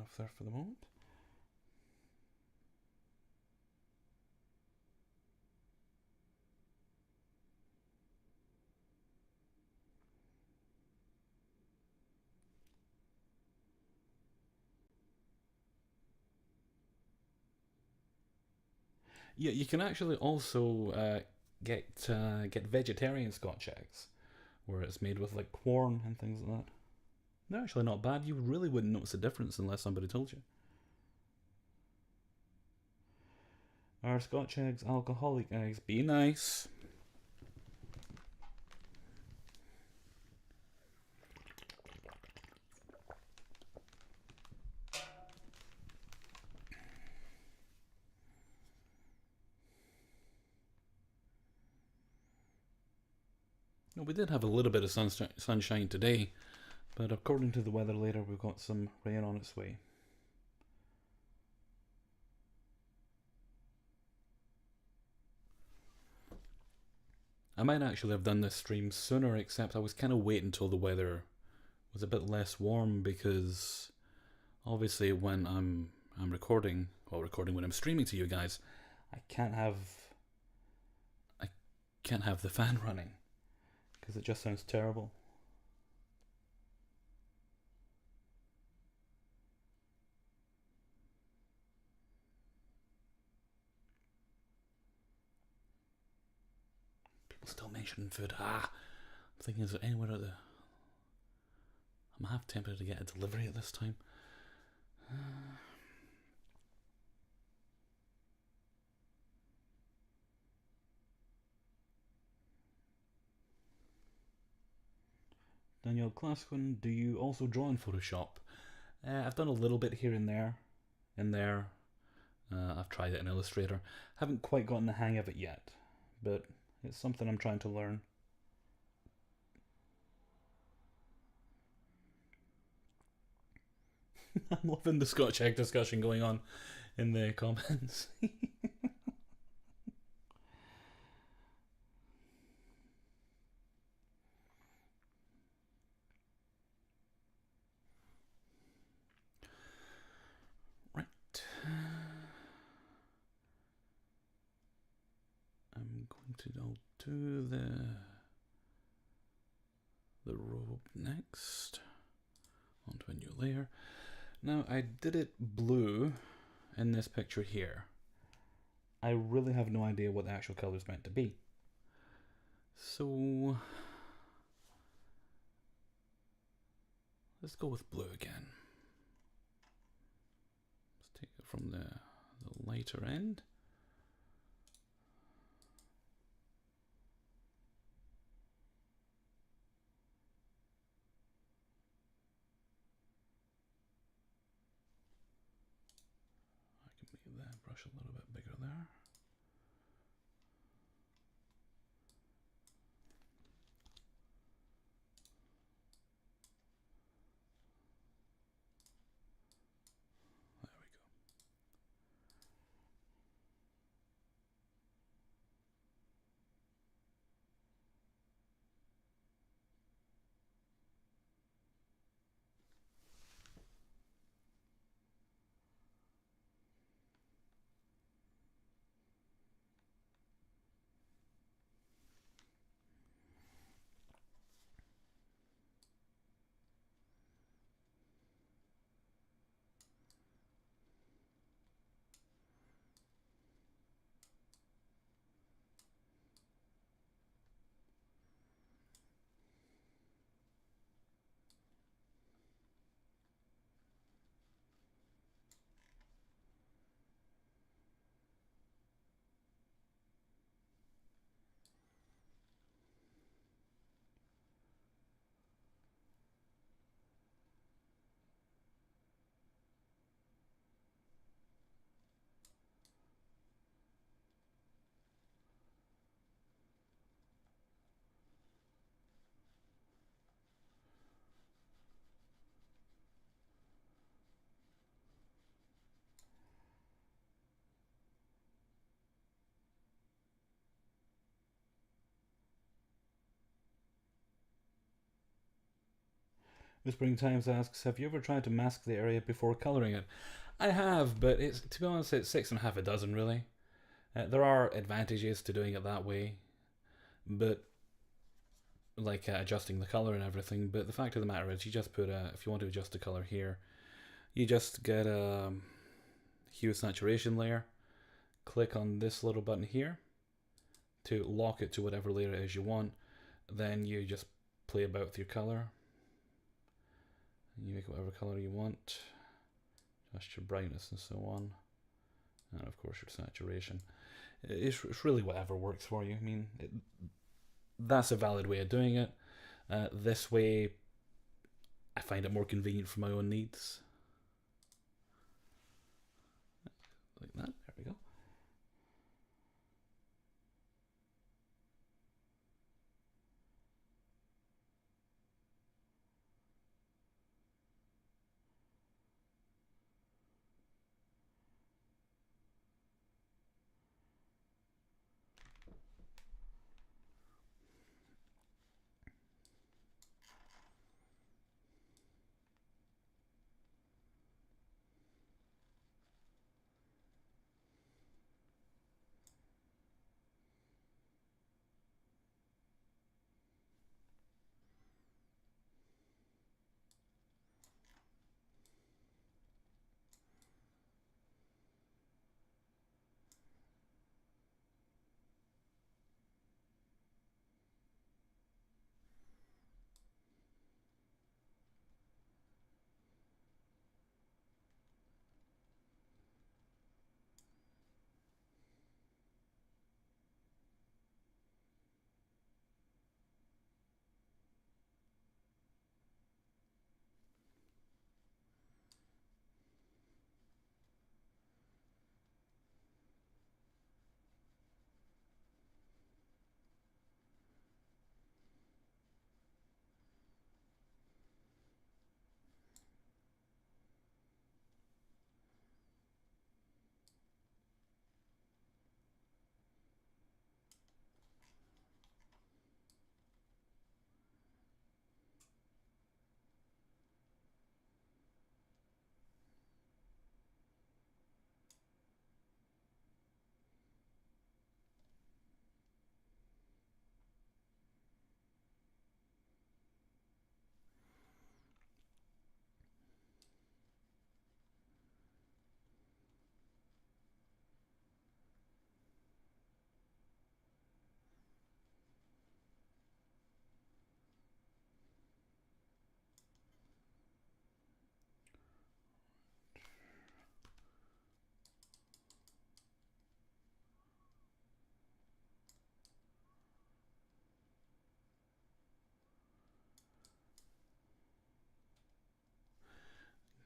[SPEAKER 1] off there for the moment. Yeah, you can actually also get vegetarian Scotch eggs, where it's made with like corn and things like that. They're actually not bad. You really wouldn't notice a difference unless somebody told you. Are Scotch eggs alcoholic eggs? Be nice. Well, we did have a little bit of sunshine today, but according to the weather later, we've got some rain on its way. I might actually have done this stream sooner, except I was kind of waiting until the weather was a bit less warm, because obviously when I'm recording when I'm streaming to you guys, I can't have the fan running because it just sounds terrible. People still mentioning food. I'm thinking, is there anywhere out there? I'm half tempted to get a delivery at this time. Daniel Claskun, do you also draw in Photoshop? I've done a little bit here and there. I've tried it in Illustrator. Haven't quite gotten the hang of it yet, but it's something I'm trying to learn. I'm loving the Scotch egg discussion going on in the comments. Right. I'm going to do the robe next. Onto a new layer. Now, I did it blue in this picture here. I really have no idea what the actual color is meant to be. So let's go with blue again. Let's take it from the lighter end. I can make that brush a little bit bigger there. Whispering Times asks, have you ever tried to mask the area before colouring it? I have, but it's, to be honest, it's 6 and a half a dozen, really. There are advantages to doing it that way, but like adjusting the colour and everything, but the fact of the matter is you just put if you want to adjust the colour here, you just get a hue saturation layer, click on this little button here to lock it to whatever layer it is you want, then you just play about with your colour, you make it whatever colour you want, adjust your brightness and so on, and of course your saturation. It's really whatever works for you. I mean, that's a valid way of doing it. This way, I find it more convenient for my own needs. Like that, there we go.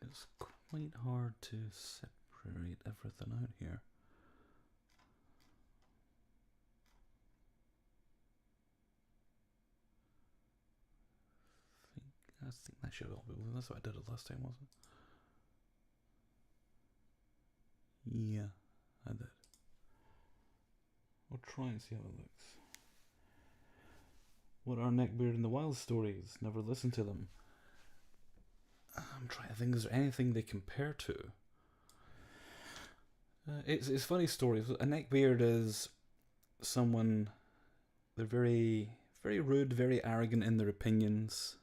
[SPEAKER 1] It's quite hard to separate everything out here. I think that should all be blue. That's what I did it last time, wasn't it? Yeah, I did. We'll try and see how it looks. What are Neckbeard and the Wild stories? Never listened to them. I'm trying to think, is there anything they compare to? It's funny stories. A neckbeard is someone, they're very, very rude, very arrogant in their opinions.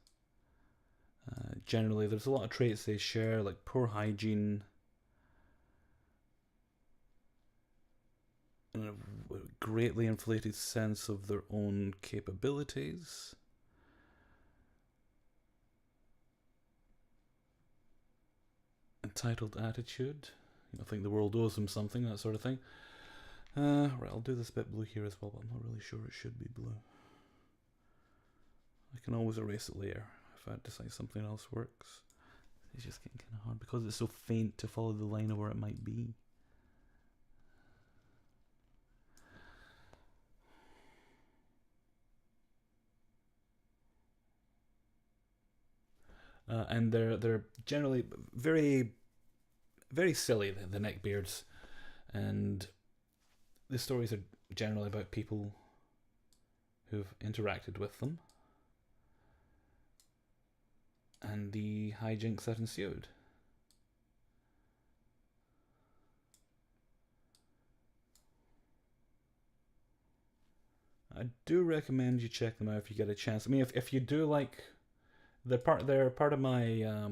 [SPEAKER 1] Generally, there's a lot of traits they share, like poor hygiene, and a greatly inflated sense of their own capabilities. Entitled attitude. I think the world owes them something, that sort of thing. Right, I'll do this bit blue here as well, but I'm not really sure it should be blue. I can always erase it later if I decide something else works. It's just getting kind of hard because it's so faint to follow the line of where it might be. And they're generally very, very silly, the neckbeards, and the stories are generally about people who've interacted with them. and the hijinks that ensued. I do recommend you check them out if you get a chance. I mean, if you do like, they're part of my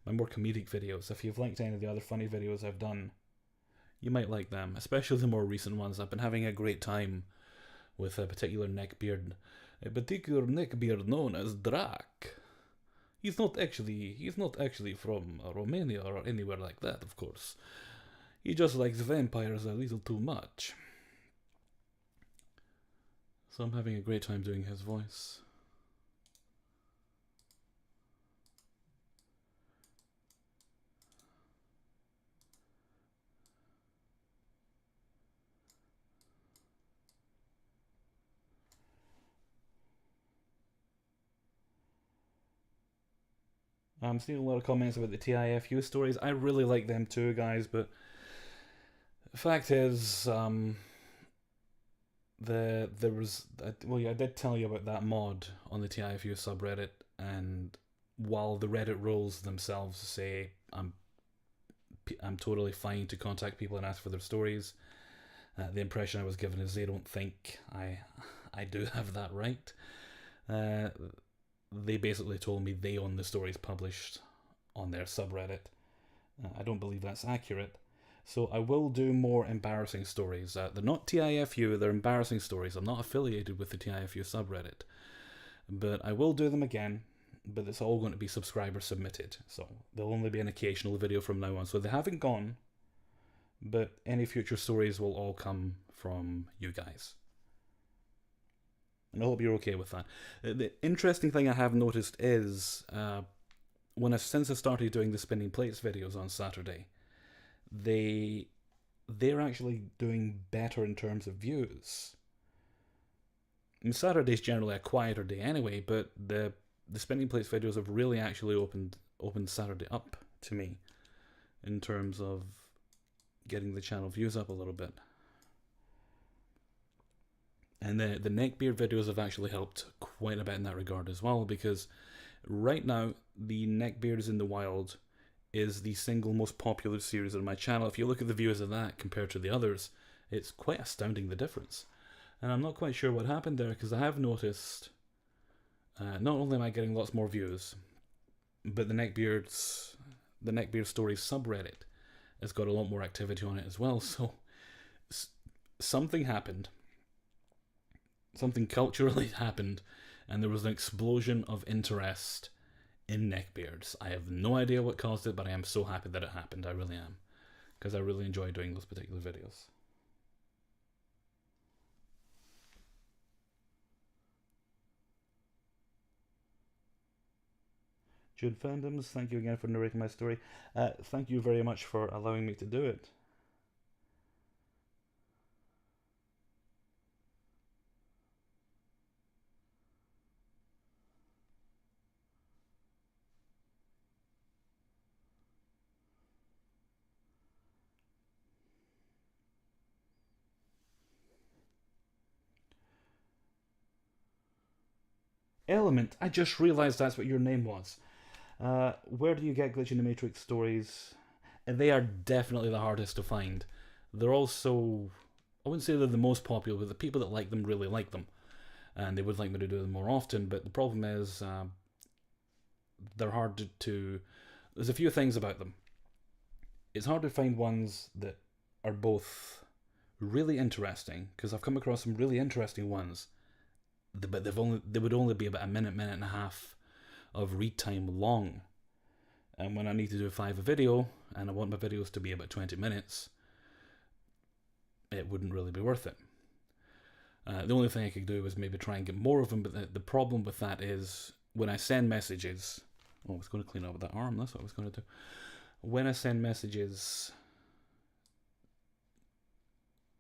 [SPEAKER 1] my more comedic videos. If you've liked any of the other funny videos I've done, you might like them, especially the more recent ones. I've been having a great time with a particular neckbeard known as Drak. He's not actually from Romania or anywhere like that, of course. He just likes vampires a little too much. So I'm having a great time doing his voice. I'm seeing a lot of comments about the TIFU stories. I really like them too, guys, but the fact is, I did tell you about that mod on the TIFU subreddit, and while the Reddit rules themselves say I'm totally fine to contact people and ask for their stories, the impression I was given is they don't think I do have that right. They basically told me they own the stories published on their subreddit. I don't believe that's accurate. So I will do more embarrassing stories. They're not TIFU, they're embarrassing stories. I'm not affiliated with the TIFU subreddit. But I will do them again, but it's all going to be subscriber submitted. So there'll only be an occasional video from now on. So they haven't gone, but any future stories will all come from you guys. And I hope you're okay with that. The interesting thing I have noticed is since I started doing the spinning plates videos on Saturday, they're actually doing better in terms of views. And Saturday's generally a quieter day anyway, but the spinning plates videos have really actually opened Saturday up to me in terms of getting the channel views up a little bit. And the neckbeard videos have actually helped quite a bit in that regard as well, because right now the neckbeards in the wild is the single most popular series on my channel. If you look at the views of that compared to the others, it's quite astounding, the difference. And I'm not quite sure what happened there, because I have noticed not only am I getting lots more views, but the neckbeard stories subreddit has got a lot more activity on it as well. So something happened. Something culturally happened, and there was an explosion of interest in neckbeards. I have no idea what caused it, but I am so happy that it happened. I really am, because I really enjoy doing those particular videos. June Fandoms, thank you again for narrating my story. Thank you very much for allowing me to do it. Element, I just realised that's what your name was. Where do you get Glitch in the Matrix stories? They are definitely the hardest to find. They're also, I wouldn't say they're the most popular, but the people that like them really like them. And they would like me to do them more often, but the problem is they're hard to... There's a few things about them. It's hard to find ones that are both really interesting, because I've come across some really interesting ones, but they would only be about a minute and a half of read time long. And when I need to do a video, and I want my videos to be about 20 minutes, it wouldn't really be worth it. The only thing I could do was maybe try and get more of them, but the problem with that is when I send messages... Oh, I was going to clean up that arm, that's what I was going to do. When I send messages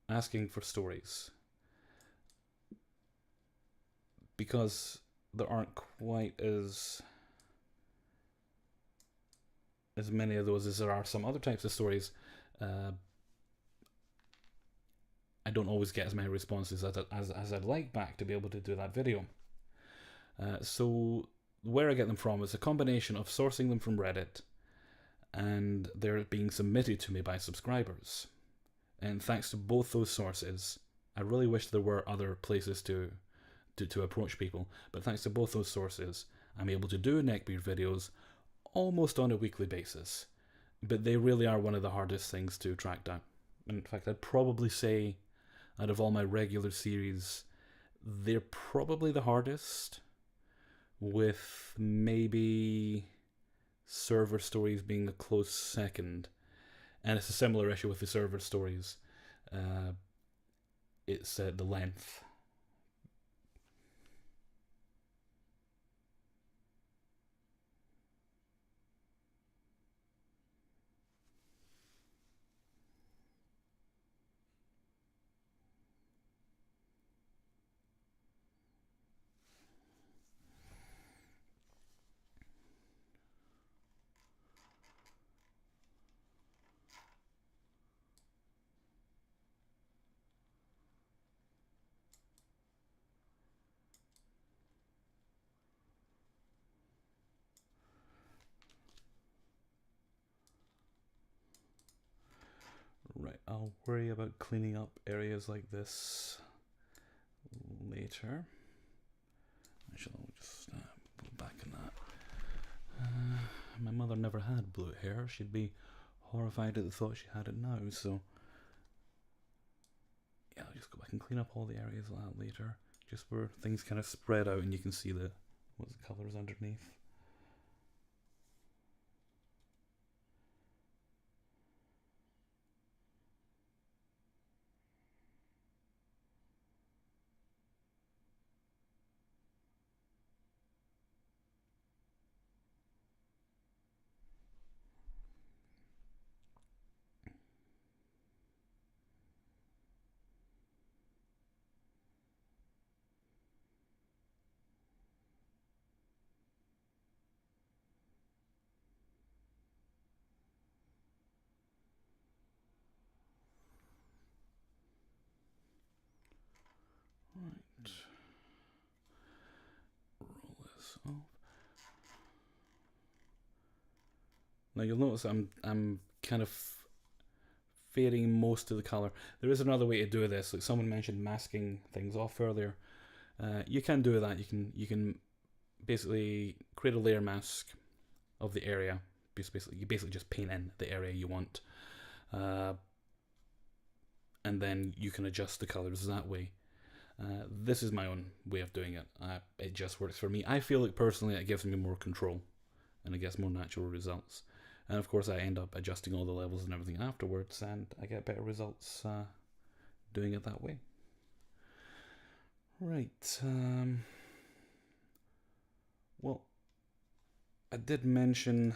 [SPEAKER 1] asking for stories, because there aren't quite as many of those as there are some other types of stories, I don't always get as many responses as I'd like back to be able to do that video. So where I get them from is a combination of sourcing them from Reddit and they're being submitted to me by subscribers. And thanks to both those sources, I really wish there were other places to approach people, but thanks to both those sources, I'm able to do neckbeard videos almost on a weekly basis. But they really are one of the hardest things to track down. In fact, I'd probably say, out of all my regular series, they're probably the hardest, with maybe server stories being a close second. And it's a similar issue with the server stories. It's the length. Right, I'll worry about cleaning up areas like this later. Actually, I'll just put back in that. My mother never had blue hair. She'd be horrified at the thought she had it now, so yeah, I'll just go back and clean up all the areas like that later, just where things kind of spread out and you can see what the colours underneath. Right. Roll this off. Now you'll notice I'm kind of fading most of the colour. There is another way to do this. Like someone mentioned masking things off earlier. You can do that. You can basically create a layer mask of the area. You basically just paint in the area you want, and then you can adjust the colours that way. This is my own way of doing it. It just works for me. I feel like personally it gives me more control and it gets more natural results. And of course I end up adjusting all the levels and everything afterwards and I get better results doing it that way. Right. Well, I did mention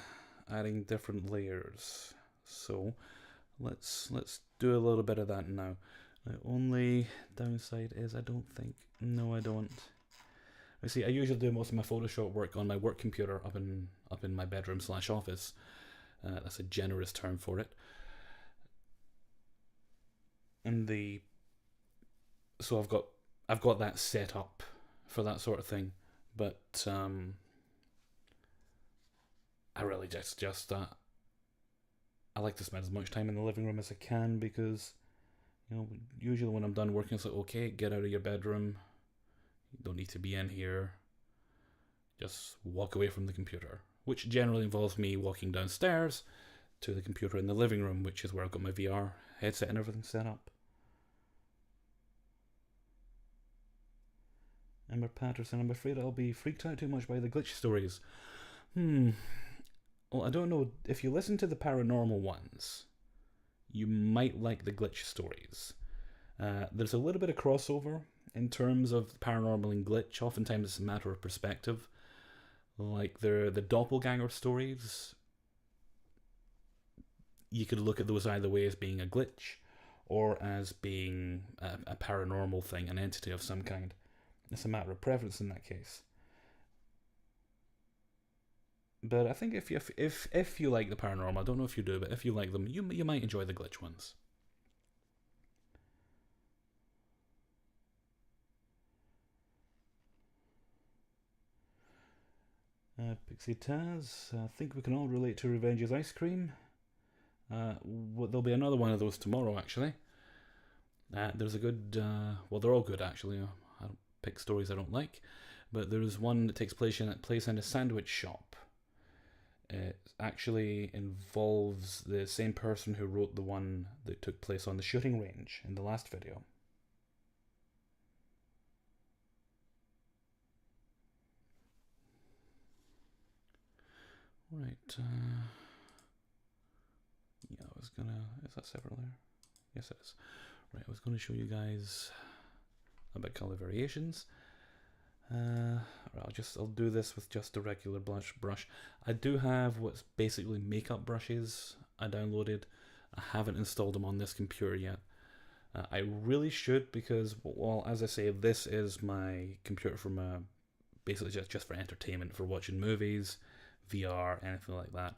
[SPEAKER 1] adding different layers, so let's do a little bit of that now. The only downside is I don't. I see. I usually do most of my Photoshop work on my work computer up in my bedroom / office. That's a generous term for it. And so I've got that set up for that sort of thing, but I really just I like to spend as much time in the living room as I can because, you know, usually when I'm done working, it's like, okay, get out of your bedroom. You don't need to be in here. Just walk away from the computer, which generally involves me walking downstairs to the computer in the living room, which is where I've got my VR headset and everything set up. Emma Patterson, I'm afraid I'll be freaked out too much by the glitch stories. Well, I don't know. If you listen to the paranormal ones, you might like the glitch stories. There's a little bit of crossover in terms of paranormal and glitch. Oftentimes it's a matter of perspective. Like the doppelganger stories, you could look at those either way as being a glitch or as being a paranormal thing, an entity of some kind. It's a matter of preference in that case. But I think if you like the paranormal, I don't know if you do, but if you like them, you might enjoy the glitch ones. Pixie Taz, I think we can all relate to Revenge's ice cream. There'll be another one of those tomorrow, actually. There's a good, well, they're all good, actually. I don't pick stories I don't like. But there's one that takes place in a sandwich shop. It actually involves the same person who wrote the one that took place on the shooting range in the last video. Right, yeah, I was gonna, is that separate layer? Yes it is. Right, I was gonna show you guys about color variations. I'll do this with just a regular brush. I do have what's basically makeup brushes I downloaded. I haven't installed them on this computer yet. I really should, because, well, as I say, this is my computer for basically just for entertainment, for watching movies, VR, anything like that,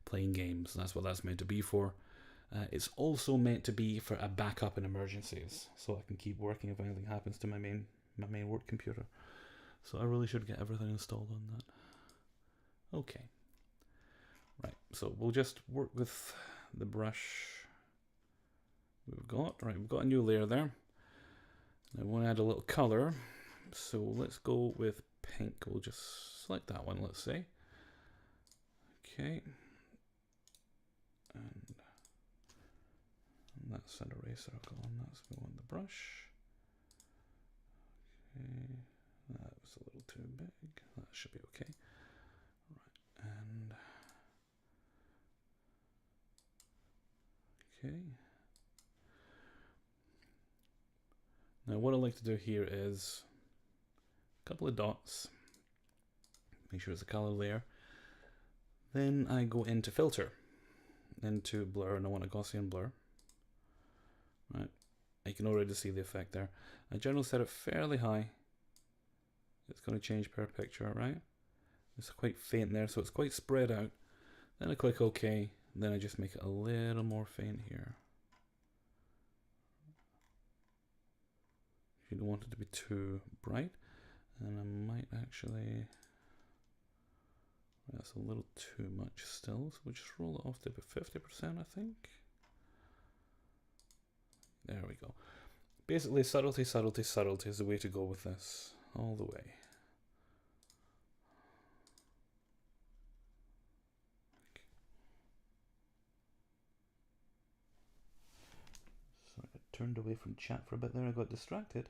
[SPEAKER 1] playing games. That's what that's meant to be for. It's also meant to be for a backup in emergencies, so I can keep working if anything happens to my main work computer. So I really should get everything installed on that. Okay. Right, so we'll just work with the brush we've got. Right, we've got a new layer there. I want to add a little color, so let's go with pink. We'll just select that one, let's say. Okay. And that's an eraser. I'll go on. Let's go on the brush. Okay. That was a little too big. That should be okay. Right, and okay. Now what I like to do here is a couple of dots. Make sure it's a color layer. Then I go into filter, into blur, and I want a Gaussian blur. Right, you can already see the effect there. I generally set it fairly high. It's going to change per picture, right? It's quite faint there, so it's quite spread out. Then I click OK, then I just make it a little more faint here. You don't want it to be too bright. And I might actually, that's a little too much still, so we'll just roll it off to about 50%, I think. There we go. Basically, subtlety, subtlety, subtlety is the way to go with this, all the way. Sorry, I turned away from chat for a bit there, I got distracted.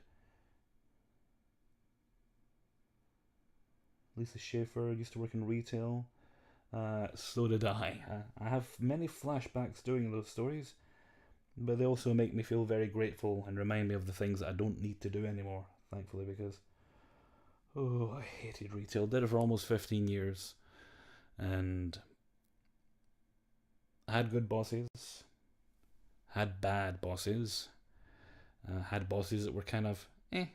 [SPEAKER 1] Lisa Schaefer used to work in retail. So did I. I have many flashbacks doing those stories, but they also make me feel very grateful and remind me of the things that I don't need to do anymore, thankfully, because I hated retail. Did it for almost 15 years, and I had good bosses, had bad bosses, had bosses that were kind of eh.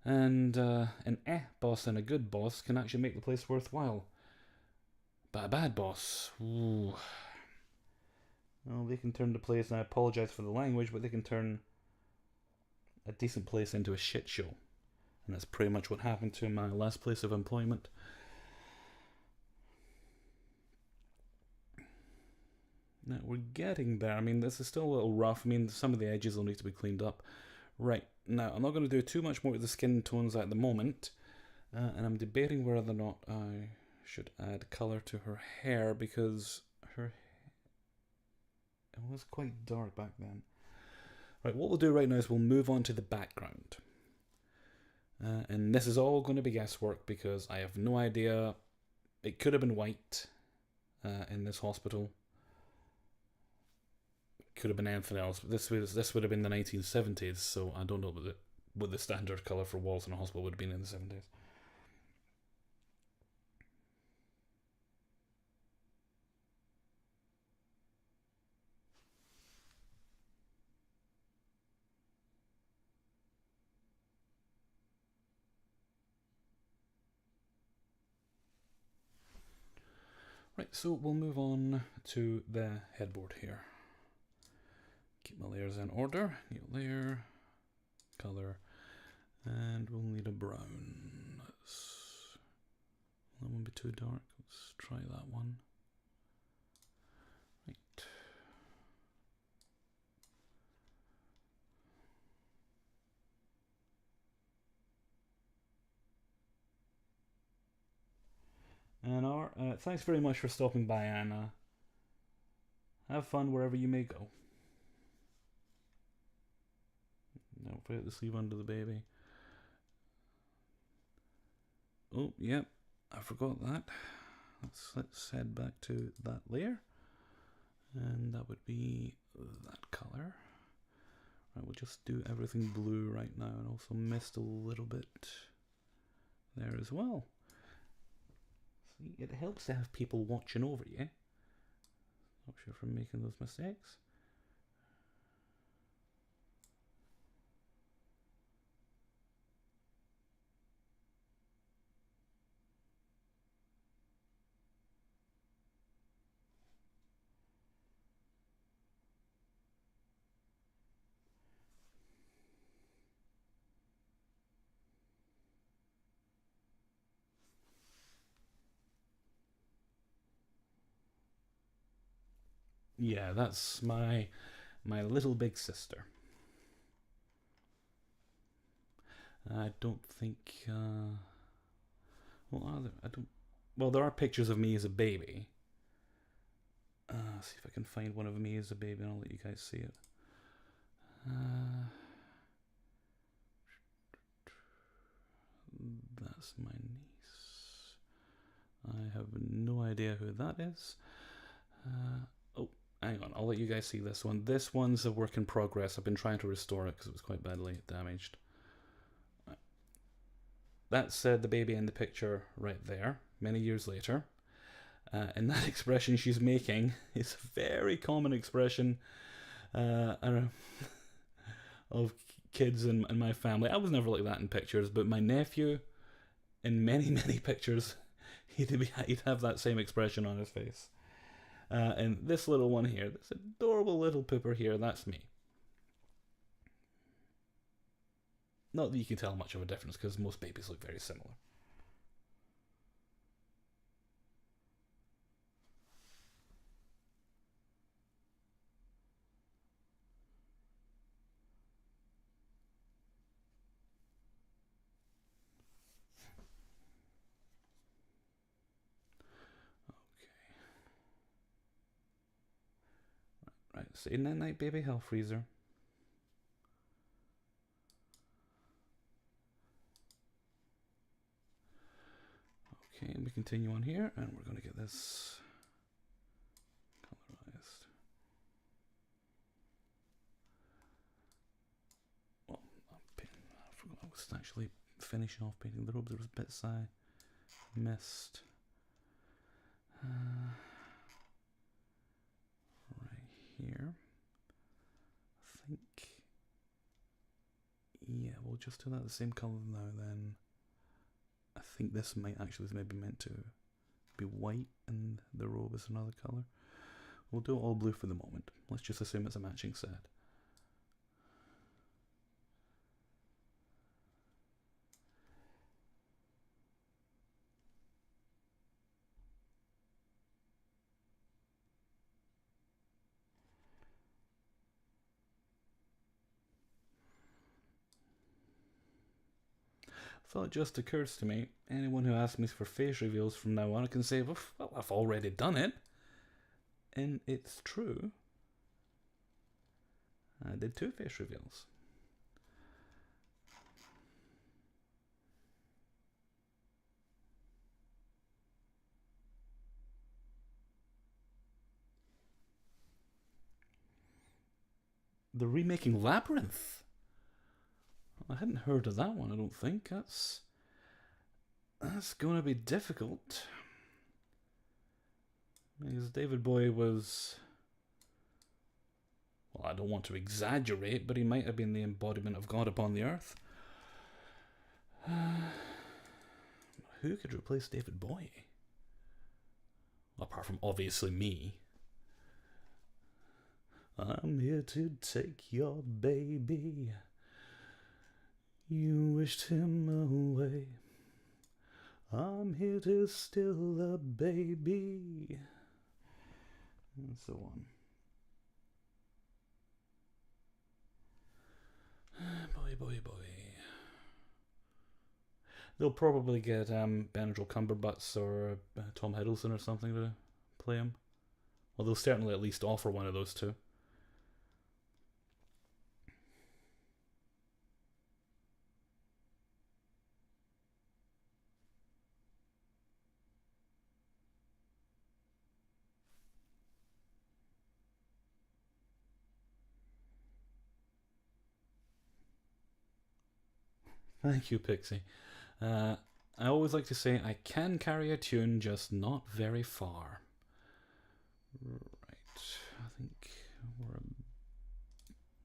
[SPEAKER 1] And an boss and a good boss can actually make the place worthwhile. But a bad boss, ooh. Well, they can turn the place, and I apologise for the language, but they can turn a decent place into a shit show. And that's pretty much what happened to my last place of employment. Now, we're getting there. I mean, this is still a little rough. I mean, some of the edges will need to be cleaned up. Right, now, I'm not going to do too much more with the skin tones at the moment. And I'm debating whether or not I should add colour to her hair, because it was quite dark back then. Right, what we'll do right now is we'll move on to the background. And this is all going to be guesswork, because I have no idea. It could have been white in this hospital. Could have been anything else. But this would have been the 1970s, so I don't know what the standard colour for walls in a hospital would have been in the 70s. Right, so we'll move on to the headboard here. Keep my layers in order. New layer, color, and we'll need a brown. That won't be too dark. Let's try that one. Right. And thanks very much for stopping by, Anna. Have fun wherever you may go. Don't forget the sleeve under the baby. Oh, yep, I forgot that. Let's head back to that layer. And that would be that color. Right, we'll just do everything blue right now and also mist a little bit there as well. See, it helps to have people watching over you. Stops you from making those mistakes. Yeah, that's my little big sister. I don't think. Well, are there? I don't. Well, there are pictures of me as a baby. See if I can find one of me as a baby, and I'll let you guys see it. That's my niece. I have no idea who that is. Oh, hang on. I'll let you guys see this one. This one's a work in progress. I've been trying to restore it because it was quite badly damaged. That's the baby in the picture right there, many years later. And that expression she's making is a very common expression of kids in my family. I was never like that in pictures, but my nephew, in many, many pictures, he'd have that same expression on his face. And this little one here, this adorable little pooper here, that's me. Not that you can tell much of a difference, because most babies look very similar. Right, say night-night, baby Hellfreezer. Okay, and we continue on here, and we're going to get this colorized. Well, I forgot I was actually finishing off painting the robe. There was bits I missed. Right here. I think. Yeah, we'll just do that the same color now then. I think this might actually is maybe meant to be white and the robe is another color. We'll do it all blue for the moment. Let's just assume it's a matching set. So it just occurs to me, anyone who asks me for face reveals from now on, I can say, well, I've already done it. And it's true. I did 2 face reveals. They're remaking Labyrinth. I hadn't heard of that one, I don't think. That's going to be difficult. Because David Bowie was... Well, I don't want to exaggerate, but he might have been the embodiment of God upon the earth. Who could replace David Bowie? Apart from, obviously, me. I'm here to take your baby. You wished him away. I'm here to steal the baby. And so on. Boy, boy, boy. They'll probably get Benadryl Cumberbutts or Tom Hiddleston or something to play him. Well, they'll certainly at least offer one of those two. Thank you, Pixie. I always like to say I can carry a tune, just not very far. Right, I think we're a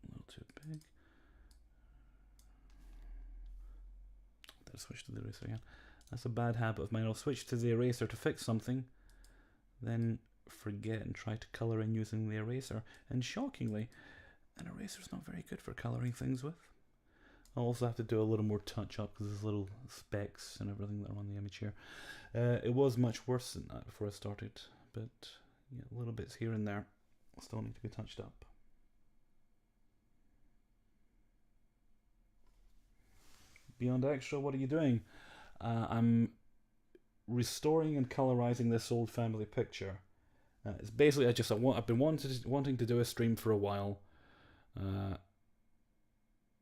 [SPEAKER 1] little too big. I'll switch to the eraser again. That's a bad habit of mine. I'll switch to the eraser to fix something, then forget and try to colour in using the eraser. And shockingly, an eraser's not very good for colouring things with. I'll also have to do a little more touch up because there's little specks and everything that are on the image here. It was much worse than that before I started, but yeah, little bits here and there still need to be touched up. Beyond Extra, what are you doing? I'm restoring and colorizing this old family picture. It's basically I've been wanting to do a stream for a while.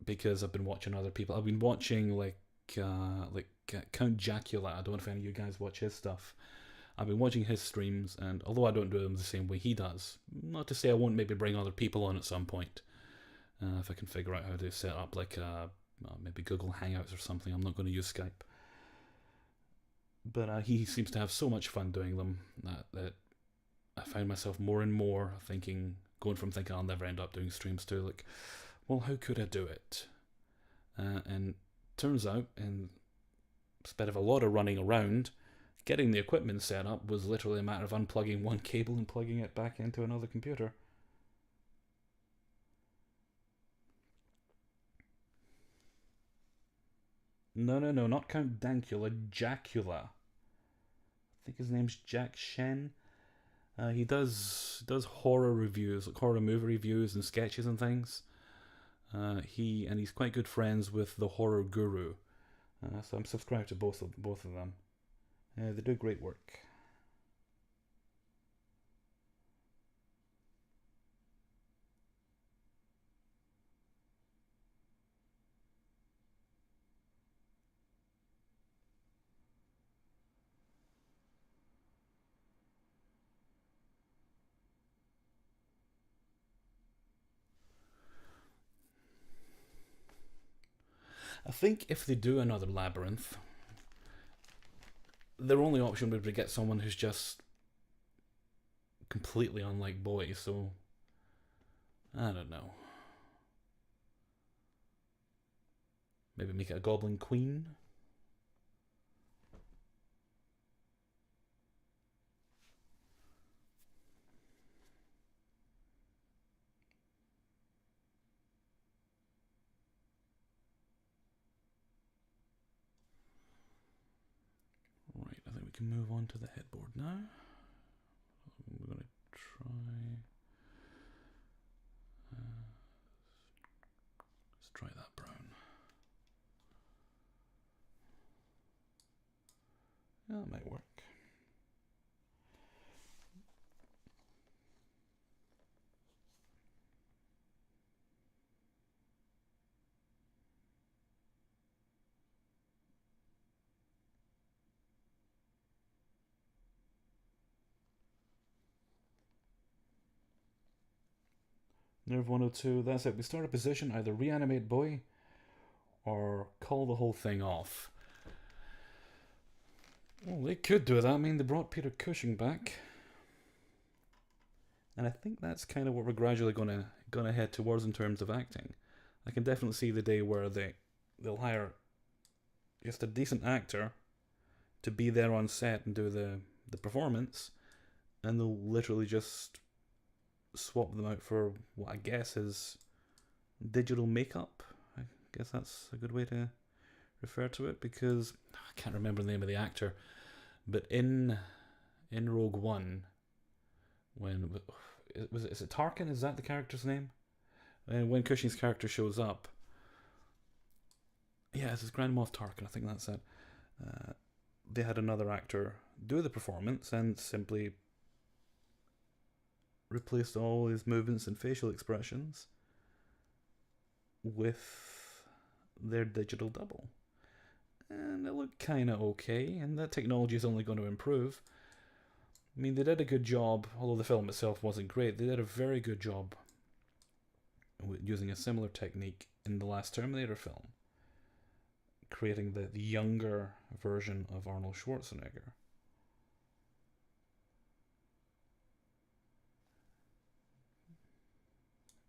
[SPEAKER 1] Because I've been watching other people. I've been watching like Count Jacula. I don't know if any of you guys watch his stuff. I've been watching his streams, and although I don't do them the same way he does, not to say I won't maybe bring other people on at some point, if I can figure out how to set up like maybe Google Hangouts or something. I'm not going to use Skype, but he seems to have so much fun doing them that I find myself more and more going from thinking I'll never end up doing streams to like, well, how could I do it? And turns out, in spite of a lot of running around, getting the equipment set up was literally a matter of unplugging one cable and plugging it back into another computer. No, not Count Dankula, Jacula. I think his name's Jack Shen. He does horror reviews, like horror movie reviews and sketches and things. He's quite good friends with the Horror Guru, so I'm subscribed to both of them. They do great work. I think if they do another Labyrinth, their only option would be to get someone who's just completely unlike Boy, so I don't know. Maybe make it a Goblin Queen? Right, I think we can move on to the headboard now. We're going to try... let's try that brown. Yeah, that might work. Nerve 102, that's it. We start a position, either reanimate Boy or call the whole thing off. Well, they could do that. I mean, they brought Peter Cushing back. And I think that's kind of what we're gradually gonna head towards in terms of acting. I can definitely see the day where they'll hire just a decent actor to be there on set and do the performance, and they'll literally just swap them out for what I guess is digital makeup. I guess that's a good way to refer to it, because I can't remember the name of the actor, but in Rogue One, when is it Tarkin? Is that the character's name? And when Cushing's character shows up, yeah, it's Grand Moff Tarkin. I think that's it. They had another actor do the performance and simply replaced all his movements and facial expressions with their digital double. And it looked kind of okay, and that technology is only going to improve. I mean, they did a good job, although the film itself wasn't great, they did a very good job using a similar technique in the last Terminator film, creating the younger version of Arnold Schwarzenegger.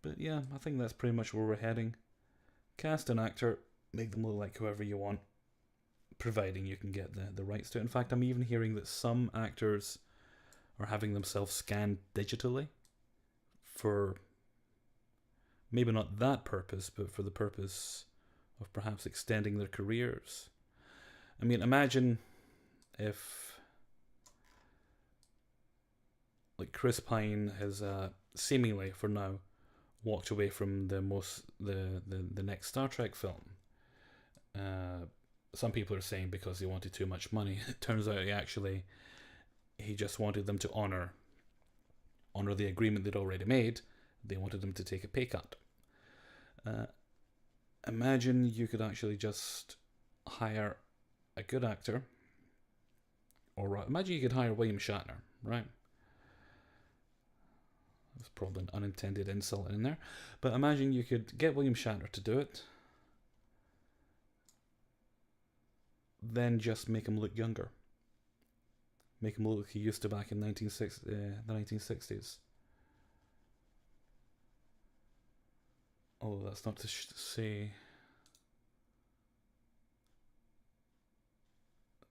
[SPEAKER 1] But yeah, I think that's pretty much where we're heading. Cast an actor, make them look like whoever you want, providing you can get the rights to it. In fact, I'm even hearing that some actors are having themselves scanned digitally for maybe not that purpose, but for the purpose of perhaps extending their careers. I mean, imagine if, like, Chris Pine has seemingly, for now, walked away from the next Star Trek film. Some people are saying because he wanted too much money. It turns out he just wanted them to honor the agreement they'd already made. They wanted them to take a pay cut. Imagine you could actually just hire a good actor, or imagine you could hire William Shatner, right? There's probably an unintended insult in there, but imagine you could get William Shatner to do it, then just make him look younger. Make him look like he used to back in the 1960s. Oh, that's not to say.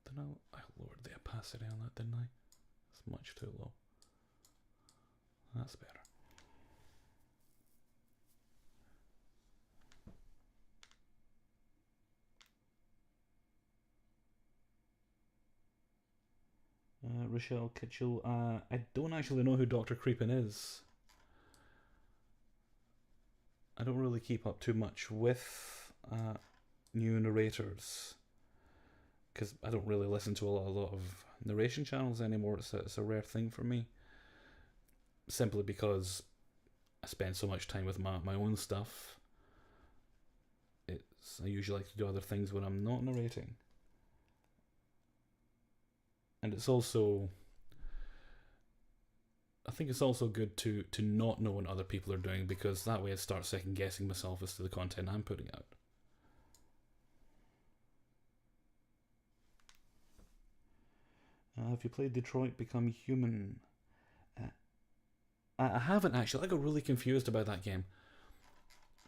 [SPEAKER 1] I don't know. I lowered the opacity on that, didn't I? It's much too low. That's better. Rochelle Kitchell. I don't actually know who Dr. Creepin is. I don't really keep up too much with new narrators, because I don't really listen to a lot of narration channels anymore. It's a rare thing for me, simply because I spend so much time with my own stuff. I usually like to do other things when I'm not narrating. And it's also, I think it's also good to not know what other people are doing, because that way I start second guessing myself as to the content I'm putting out. Have you played Detroit Become Human? I haven't actually. I got really confused about that game,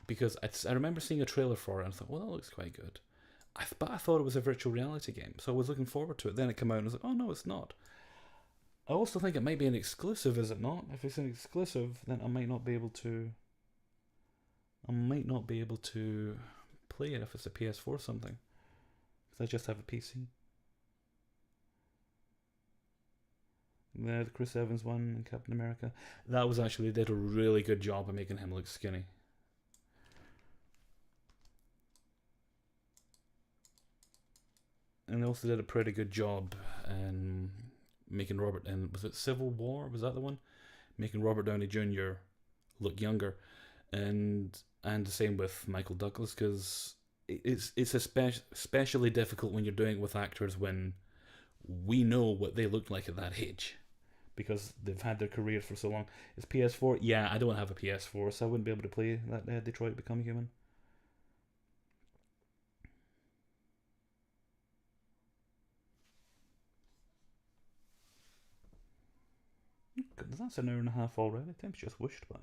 [SPEAKER 1] because I remember seeing a trailer for it and I thought, well, that looks quite good. But I thought it was a virtual reality game, so I was looking forward to it. Then it came out and I was like, oh no, it's not. I also think it might be an exclusive, is it not? If it's an exclusive, then I might not be able to play it if it's a PS4 or something, because I just have a PC. The Chris Evans one in Captain America, that was actually, they did a really good job of making him look skinny. And they also did a pretty good job in making Robert, and was it Civil War? Was that the one? Making Robert Downey Jr. look younger, and the same with Michael Douglas, because it's especially difficult when you're doing it with actors when we know what they looked like at that age, because they've had their careers for so long. It's PS4. Yeah, I don't have a PS4, so I wouldn't be able to play that Detroit Become Human. Goodness, that's an hour and a half already. Time's just whooshed by.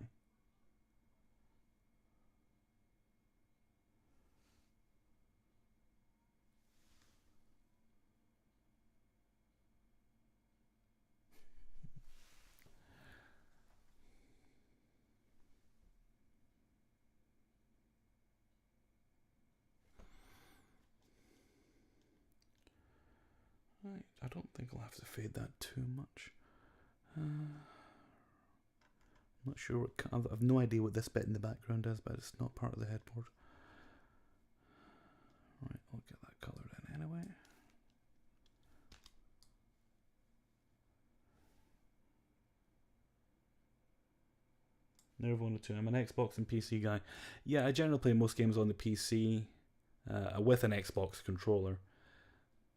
[SPEAKER 1] Right, I don't think I'll have to fade that too much. Not sure what. I've no idea what this bit in the background is, but it's not part of the headboard. Right, I'll get that coloured in anyway. Nerve 1 or 2. I'm an Xbox and PC guy. Yeah, I generally play most games on the PC with an Xbox controller.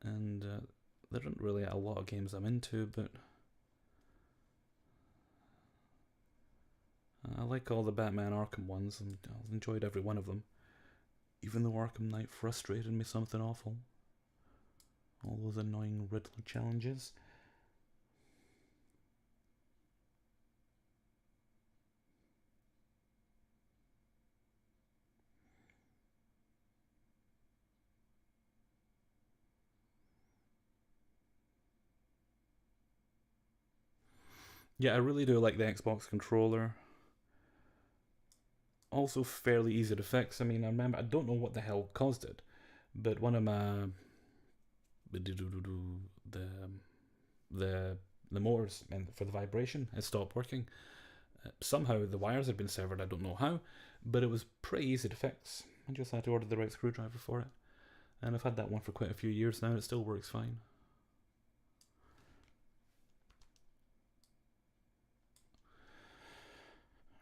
[SPEAKER 1] And there aren't really a lot of games I'm into, but I like all the Batman Arkham ones, and I've enjoyed every one of them. Even though Arkham Knight frustrated me something awful. All those annoying Riddler challenges. Yeah, I really do like the Xbox controller. Also fairly easy to fix. I mean, I remember, I don't know what the hell caused it, but one of my the motors for the vibration had stopped working. Somehow the wires had been severed. I don't know how, but it was pretty easy to fix. I just had to order the right screwdriver for it, and I've had that one for quite a few years now. And it still works fine.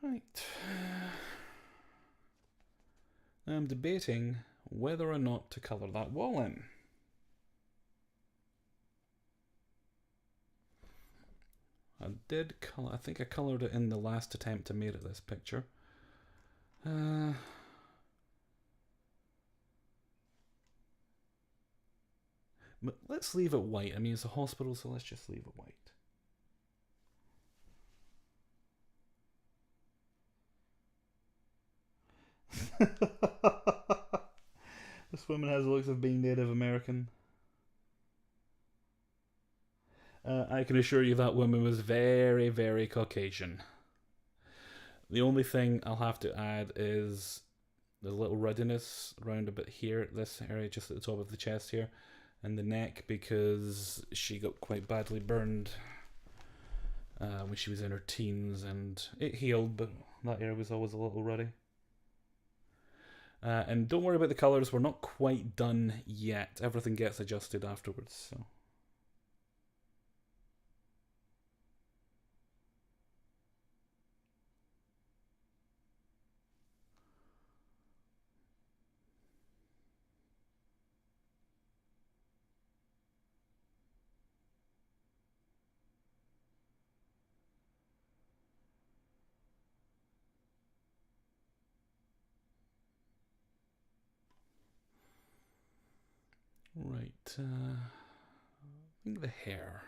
[SPEAKER 1] Right. I'm debating whether or not to colour that wall in. I did colour. I think I coloured it in the last attempt I made at this picture. But let's leave it white. I mean, it's a hospital, so let's just leave it white. This woman has the looks of being Native American. I can assure you that woman was very, very Caucasian. The only thing I'll have to add is the little ruddiness around a bit here, this area just at the top of the chest here, and the neck, because she got quite badly burned when she was in her teens, and it healed, but that area was always a little ruddy. And don't worry about the colours, we're not quite done yet. Everything gets adjusted afterwards, so. Right, I think the hair.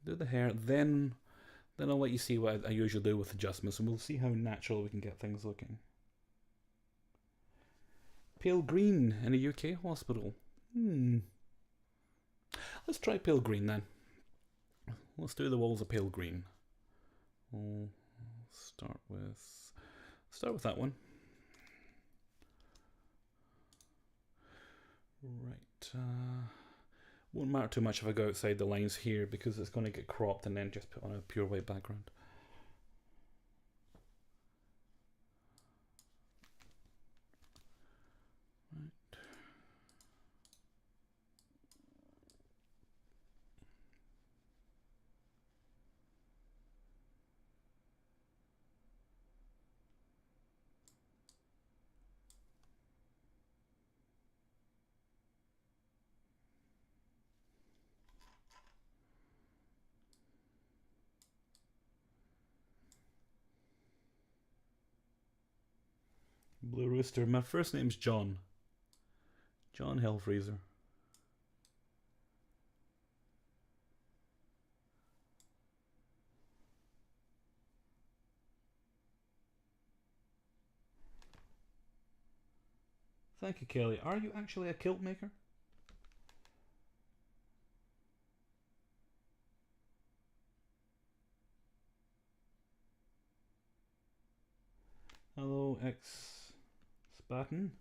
[SPEAKER 1] Do the hair, then I'll let you see what I usually do with adjustments, and we'll see how natural we can get things looking. Pale green in a UK hospital. Let's try pale green then. Let's do the walls of pale green. We'll start with that one. Right. Won't matter too much if I go outside the lines here, because it's going to get cropped and then just put on a pure white background. Right. Blue Rooster. My first name's John. John Hellfreezer. Thank you, Kelly. Are you actually a kilt maker? Hello, Spatten.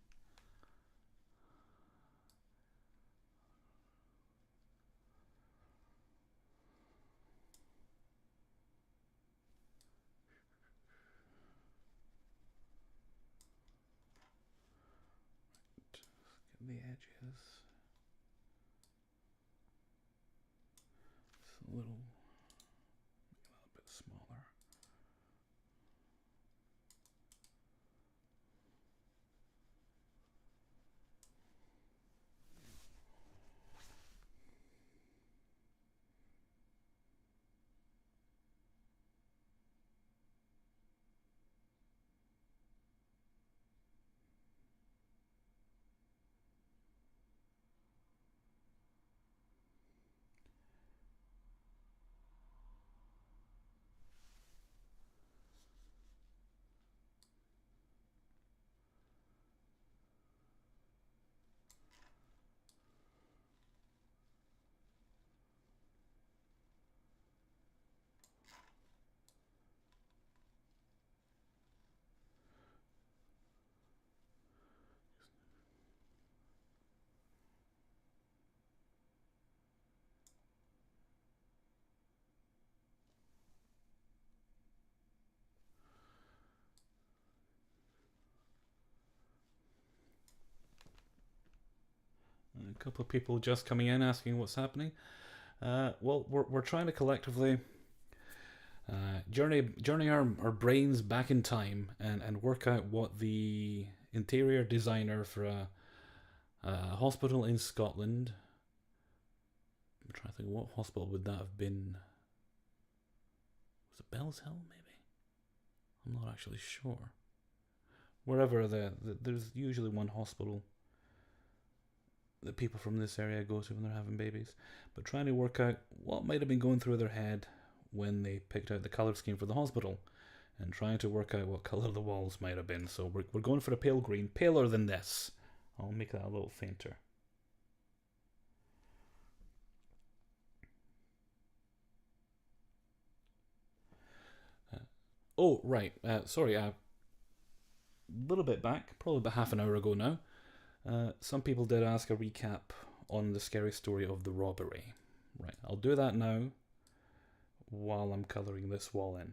[SPEAKER 1] the edges. It's a little bit smaller. A couple of people just coming in asking what's happening. Well, we're trying to collectively journey our brains back in time and work out what the interior designer for a hospital in Scotland. I'm trying to think, what hospital would that have been? Was it Bell's Hill, maybe? I'm not actually sure. Wherever there's usually one hospital that people from this area go to when they're having babies, but trying to work out what might have been going through their head when they picked out the colour scheme for the hospital, and trying to work out what colour the walls might have been. So we're going for a pale green, paler than this. I'll make that a little fainter. Oh, right. Sorry. A little bit back, probably about half an hour ago now. Some people did ask a recap on the scary story of the robbery. Right, I'll do that now while I'm colouring this wall in.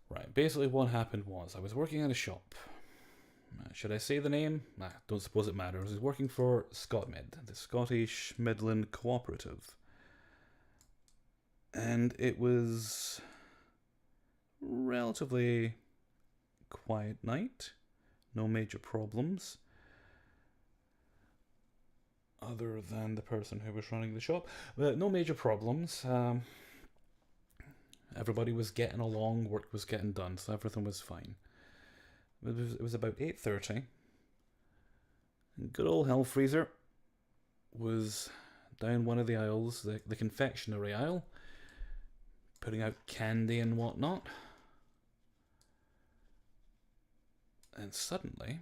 [SPEAKER 1] Right, basically what happened was I was working at a shop. Should I say the name? Don't suppose it matters. I was working for ScotMid, the Scottish Midland Cooperative. And it was relatively quiet night. No major problems. Other than the person who was running the shop. But no major problems. Everybody was getting along, work was getting done, so everything was fine. It was about 8:30. Good old Hellfreezer was down one of the aisles, the confectionery aisle, putting out candy and whatnot. And suddenly,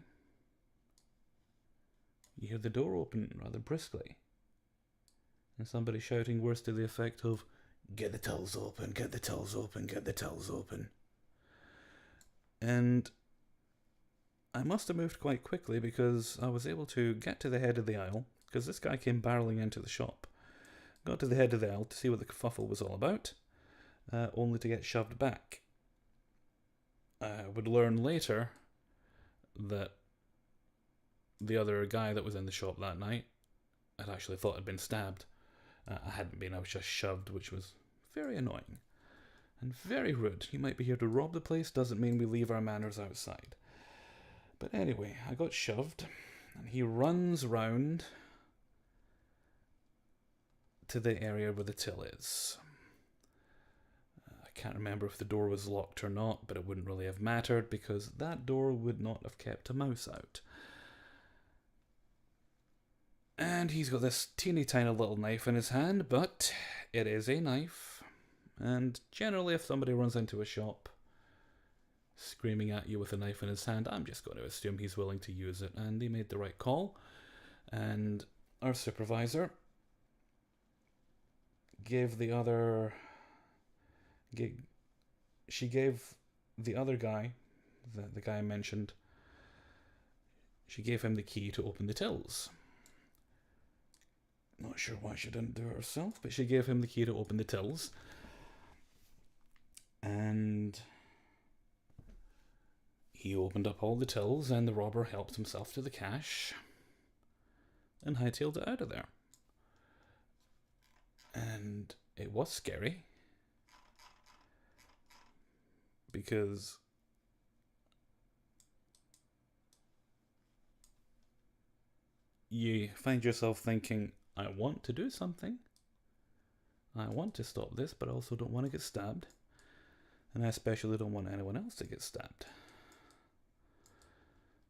[SPEAKER 1] you hear the door open rather briskly, and somebody shouting words to the effect of, "Get the tills open, get the tills open, get the tills open." And I must have moved quite quickly because I was able to get to the head of the aisle, because this guy came barreling into the shop. Got to the head of the aisle to see what the kerfuffle was all about, only to get shoved back. I would learn later that the other guy that was in the shop that night had actually thought I'd been stabbed. I hadn't been, I was just shoved, which was very annoying and very rude. You might be here to rob the place, doesn't mean we leave our manners outside. But anyway, I got shoved, and he runs round to the area where the till is. I can't remember if the door was locked or not, but it wouldn't really have mattered because that door would not have kept a mouse out. And he's got this teeny tiny little knife in his hand, but it is a knife. And generally, if somebody runs into a shop screaming at you with a knife in his hand, I'm just going to assume he's willing to use it. And he made the right call. And our supervisor gave the other... She gave the other guy, the guy I mentioned, she gave him the key to open the tills. Not sure why she didn't do it herself, but she gave him the key to open the tills. And he opened up all the tills, and the robber helped himself to the cash. and hightailed it out of there. And it was scary because you find yourself thinking, I want to do something. I want to stop this, but I also don't want to get stabbed. And I especially don't want anyone else to get stabbed.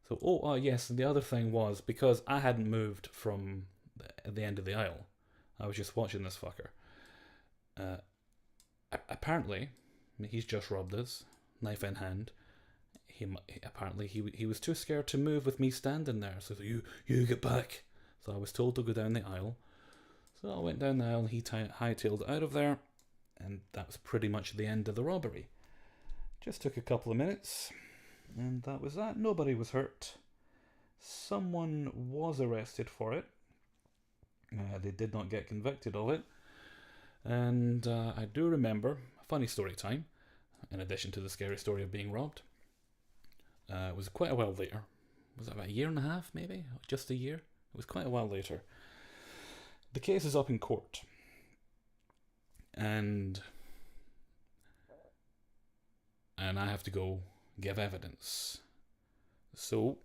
[SPEAKER 1] So, yes, and the other thing was, because I hadn't moved from the end of the aisle, I was just watching this fucker. Apparently, he's just robbed us, knife in hand. Apparently he was too scared to move with me standing there. So you get back. So I was told to go down the aisle. So I went down the aisle and he hightailed out of there. And that was pretty much the end of the robbery. Just took a couple of minutes. And that was that. Nobody was hurt. Someone was arrested for it. They did not get convicted of it. And I do remember, funny story time, in addition to the scary story of being robbed. It was quite a while later. Was it about a year and a half, maybe? Just a year? It was quite a while later. The case is up in court. And I have to go give evidence. So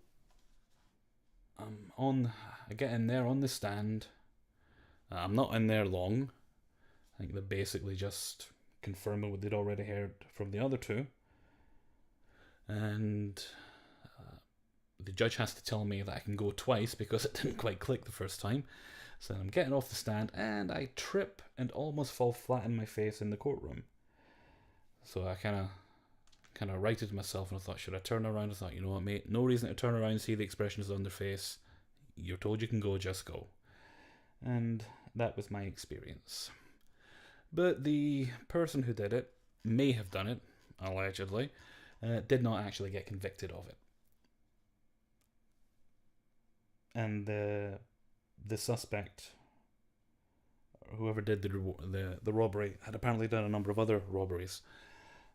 [SPEAKER 1] I get in there on the stand. I'm not in there long. I think they're basically just confirming what they'd already heard from the other two. And the judge has to tell me that I can go twice because it didn't quite click the first time. So I'm getting off the stand and I trip and almost fall flat in my face in the courtroom. So I kind of righted myself and I thought, should I turn around? I thought, you know what, mate, no reason to turn around and see the expressions on their face. You're told you can go, just go. And that was my experience. But the person who did it may have done it, allegedly, did not actually get convicted of it. And the suspect, whoever did the robbery, had apparently done a number of other robberies.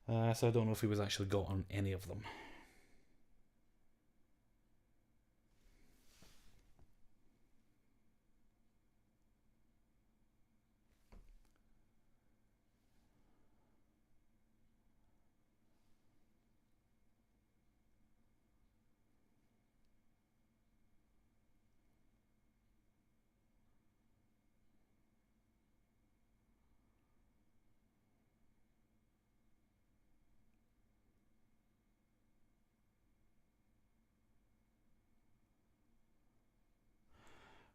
[SPEAKER 1] So I don't know if he was actually got on any of them.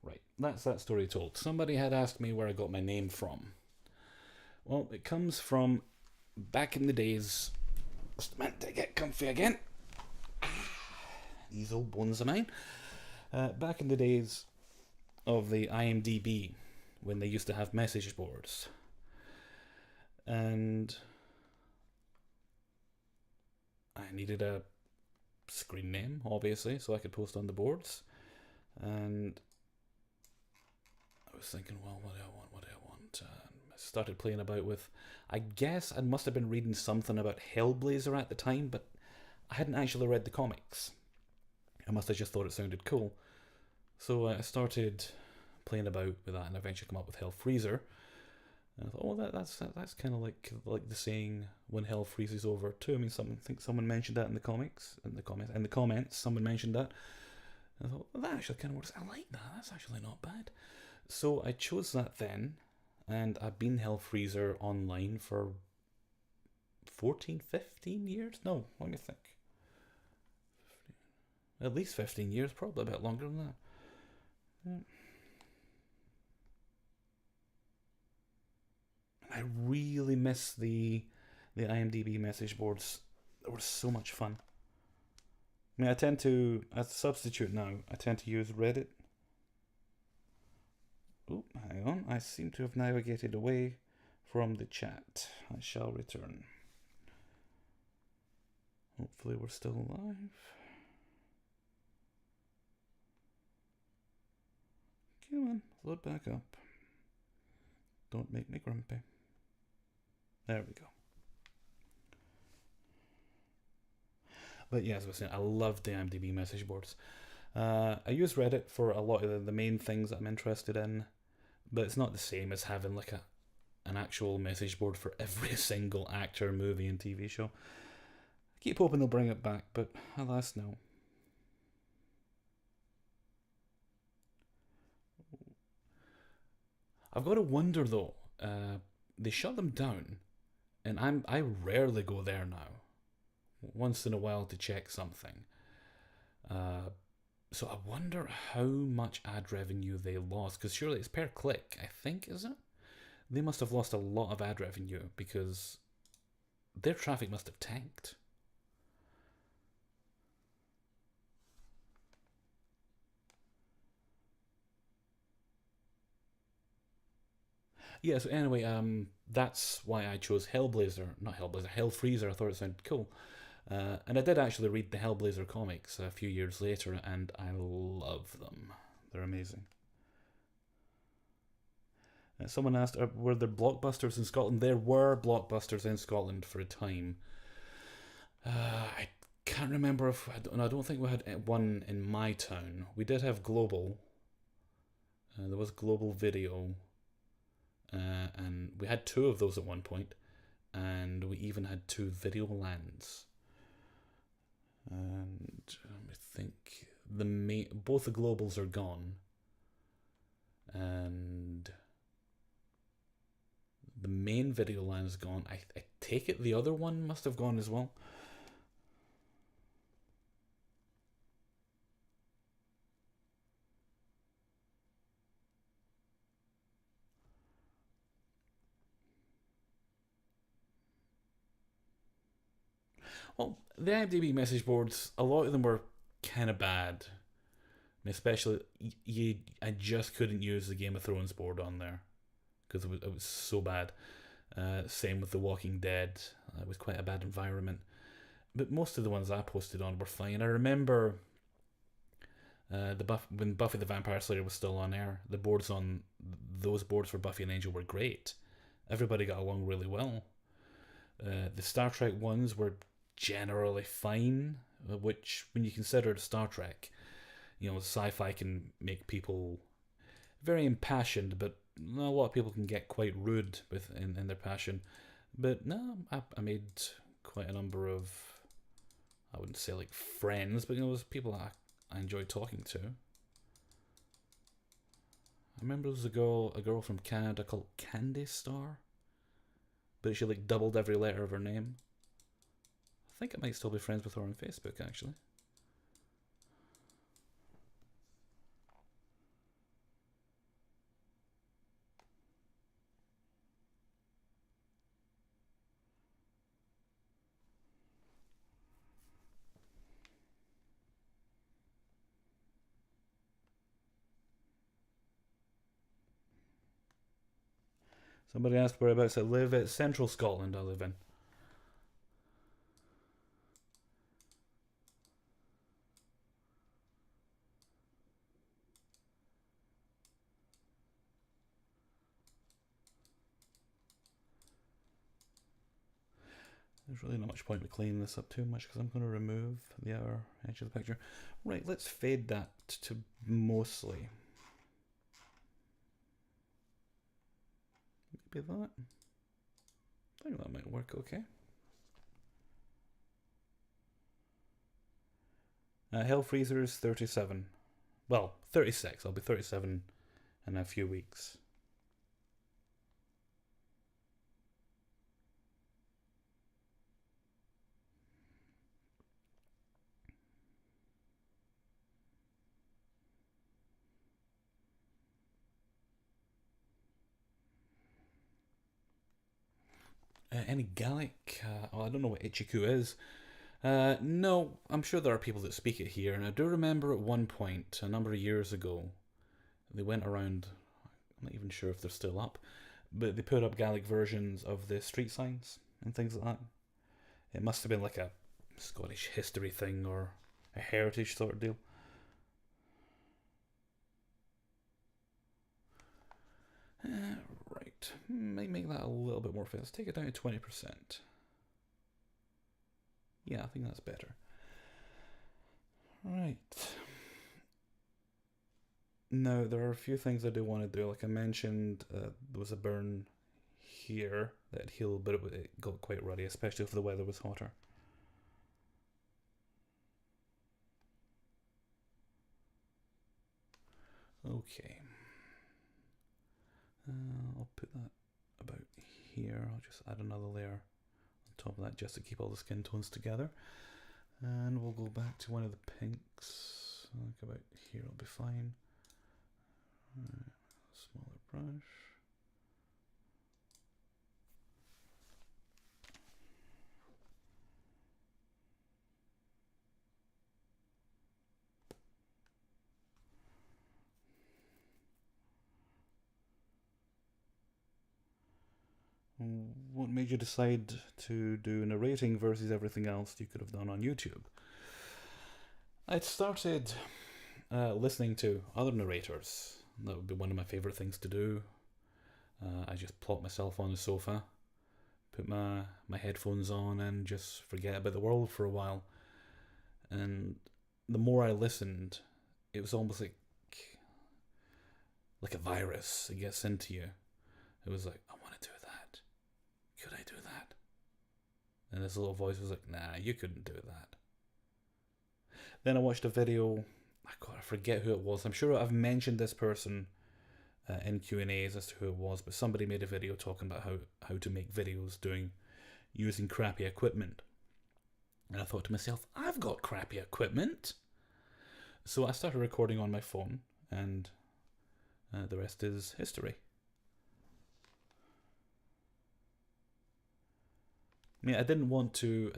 [SPEAKER 1] Right, that's that story told. Somebody had asked me where I got my name from. Well, it comes from back in the days. Just meant to get comfy again. These old bones of mine. Back in the days of the IMDb, when they used to have message boards. And I needed a screen name, obviously, so I could post on the boards. And I was thinking, well, what do I want? I started playing about with, I guess I must have been reading something about Hellblazer at the time, but I hadn't actually read the comics. I must have just thought it sounded cool. So I started playing about with that and eventually come up with Hellfreezer. And I thought, oh, that's kind of like the saying, when hell freezes over too. I mean, I think someone mentioned that in the comments. Someone mentioned that. And I thought, well, that actually kind of works. I like that. That's actually not bad. So I chose that then, and I've been Hellfreezer online for 14, 15 years? No, let me think. At least 15 years, probably a bit longer than that. Yeah. I really miss the IMDb message boards. They were so much fun. I mean, as a substitute now, I tend to use Reddit. Oh, hang on. I seem to have navigated away from the chat. I shall return. Hopefully we're still live. Come on, load back up. Don't make me grumpy. There we go. But yeah, as I was saying, I loved the IMDb message boards. I use Reddit for a lot of the main things that I'm interested in, but it's not the same as having like an actual message board for every single actor, movie, and TV show. I keep hoping they'll bring it back, but alas, no. I've got to wonder though. They shut them down, and I rarely go there now. Once in a while to check something. So I wonder how much ad revenue they lost, because surely it's per click, I think, is it? They must have lost a lot of ad revenue because their traffic must have tanked. Yeah, so anyway, that's why I chose Hellfreezer. I thought it sounded cool. And I did actually read the Hellblazer comics a few years later, and I love them. They're amazing. Someone asked, were there blockbusters in Scotland? There were blockbusters in Scotland for a time. I can't remember if I don't think we had one in my town. We did have Global. There was Global Video, and we had two of those at one point, and we even had two Videolands. And I think both the Globals are gone, and the main Videoland is gone. I take it the other one must have gone as well. Well, the IMDb message boards, a lot of them were kind of bad. Especially, I just couldn't use the Game of Thrones board on there because it was so bad. Same with The Walking Dead. It was quite a bad environment. But most of the ones I posted on were fine. I remember when Buffy the Vampire Slayer was still on air, the boards on those boards for Buffy and Angel were great. Everybody got along really well. The Star Trek ones were generally fine, which, when you consider Star Trek, sci-fi can make people very impassioned, but a lot of people can get quite rude in their passion. But no, I made quite a number of, I wouldn't say like friends, but it was people I enjoyed talking to. I remember there was a girl from Canada called Candy Star, but she like doubled every letter of her name. I think I might still be friends with her on Facebook, actually. Somebody asked whereabouts I live. It's central Scotland I live in. There's really not much point in cleaning this up too much because I'm going to remove the outer edge of the picture. Right, let's fade that to mostly. Maybe that. I think that might work okay. Hellfreezer is 37. Well, 36. I'll be 37 in a few weeks. Any Gaelic? I don't know what Ichiku is. No, I'm sure there are people that speak it here, and I do remember at one point, a number of years ago, they went around, I'm not even sure if they're still up, but they put up Gaelic versions of the street signs and things like that. It must have been like a Scottish history thing or a heritage sort of deal. Right, might make that a little bit more fair. Let's take it down to 20%. Yeah, I think that's better. Right. Now, there are a few things I do want to do. Like I mentioned, there was a burn here that healed, but it got quite ruddy, especially if the weather was hotter. Okay. I'll put that about here. I'll just add another layer on top of that just to keep all the skin tones together. And we'll go back to one of the pinks. Like about here, it'll be fine. Smaller brush. What made you decide to do narrating versus everything else you could have done on YouTube? I'd started listening to other narrators. That would be one of my favourite things to do. I just plop myself on the sofa, put my headphones on and just forget about the world for a while. And the more I listened, it was almost like a virus. It gets into you. It was like, I want to do that. Could I do that? And this little voice was like, nah, you couldn't do that. Then I watched a video. I forget who it was. I'm sure I've mentioned this person in Q&As as to who it was, but somebody made a video talking about how to make videos using crappy equipment. And I thought to myself, I've got crappy equipment. So I started recording on my phone, and the rest is history. I mean, I didn't want to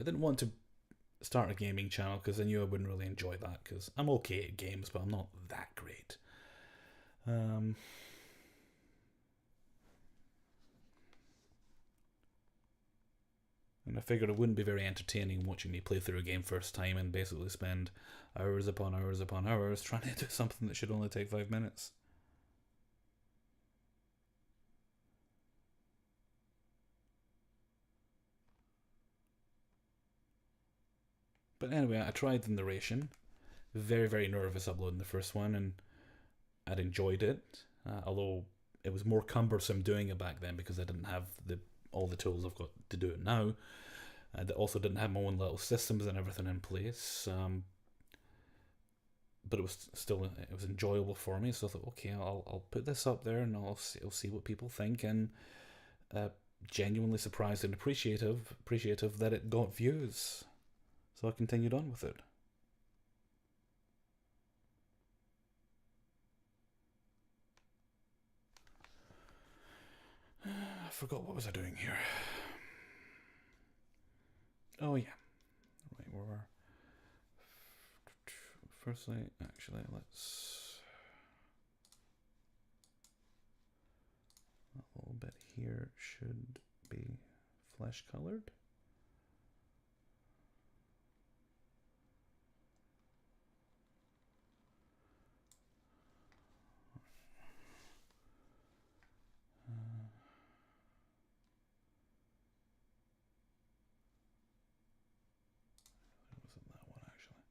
[SPEAKER 1] start a gaming channel because I knew I wouldn't really enjoy that, because I'm okay at games, but I'm not that great. And I figured it wouldn't be very entertaining watching me play through a game first time and basically spend hours upon hours upon hours trying to do something that should only take 5 minutes. But anyway, I tried the narration. Very, very nervous uploading the first one, and I'd enjoyed it. Although it was more cumbersome doing it back then because I didn't have all the tools I've got to do it now. I also didn't have my own little systems and everything in place. But it was enjoyable for me. So I thought, okay, I'll put this up there and I'll see what people think. And genuinely surprised and appreciative that it got views. So I continued on with it. I forgot, what was I doing here? Oh yeah. Right, we were. Firstly, actually, let's. A little bit here should be flesh colored. Wasn't that one actually?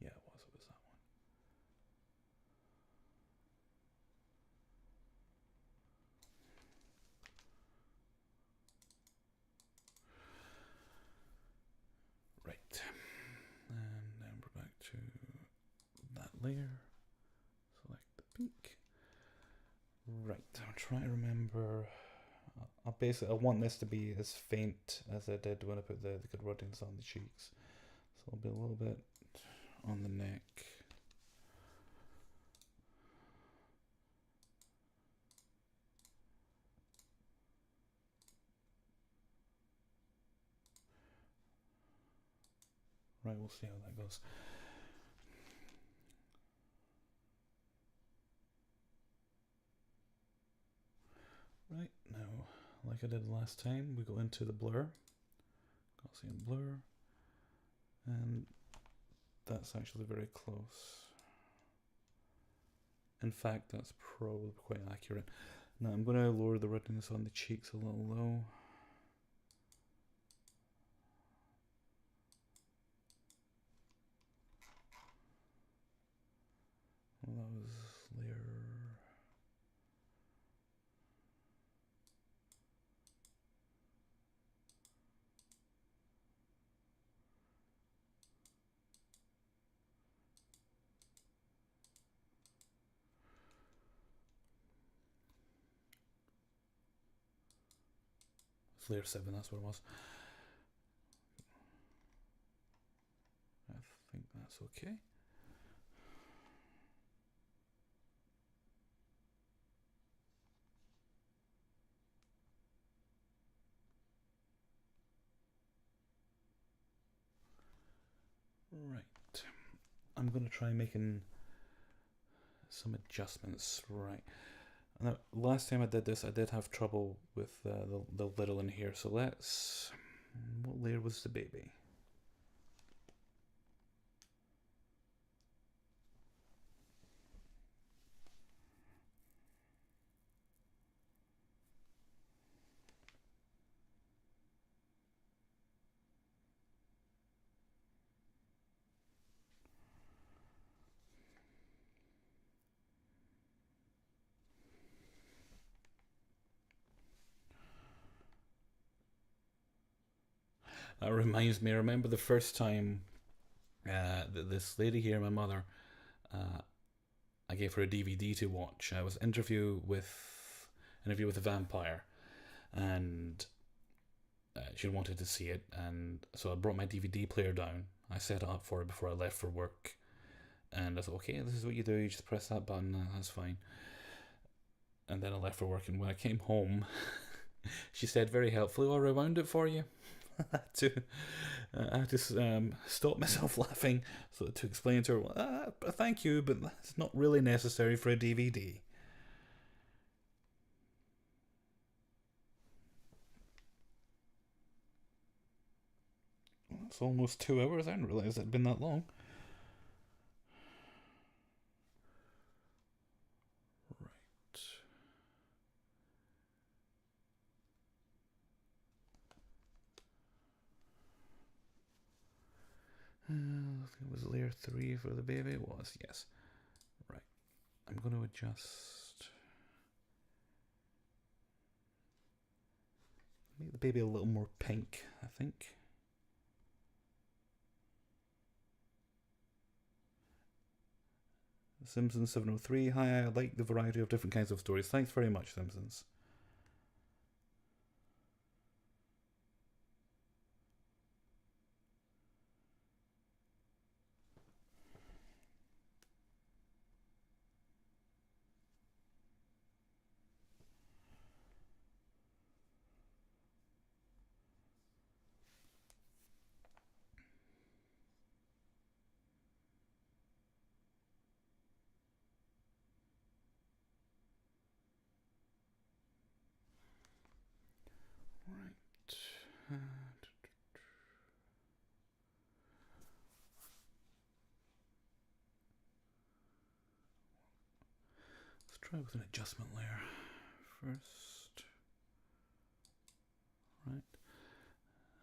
[SPEAKER 1] Yeah, it was that one. Right. And then we're back to that layer. Select the pink. Right, I'm trying to remember. I want this to be as faint as I did when I put the good ruddiness on the cheeks. So I'll be a little bit on the neck. Right, we'll see how that goes. Right, now, like I did last time, we go into the blur. Gaussian blur. And that's actually very close. In fact, that's probably quite accurate. Now I'm going to lower the ruddiness on the cheeks a little low. Well, that was layer. Layer 7, that's what it was. I think that's okay. Right. I'm going to try making some adjustments. Right. Now, last time I did this, I did have trouble with the little in here. So let's... What layer was the baby? That reminds me, I remember the first time this lady here, my mother, I gave her a DVD to watch. I was Interview with a Vampire, and she wanted to see it, and so I brought my DVD player down. I set it up for her before I left for work, and I thought, okay, this is what you do, you just press that button, that's fine. And then I left for work, and when I came home, she said very helpfully, "I rewound it for you." I had to stop myself laughing so to explain to her, thank you, but that's not really necessary for a DVD. It's almost 2 hours. I didn't realise it'd been that long. Right. It was layer 3 for the baby. It was, yes. Right. I'm going to adjust. Make the baby a little more pink, I think. Simpsons 703. Hi, I like the variety of different kinds of stories. Thanks very much, Simpsons. Let's try with an adjustment layer first. Right.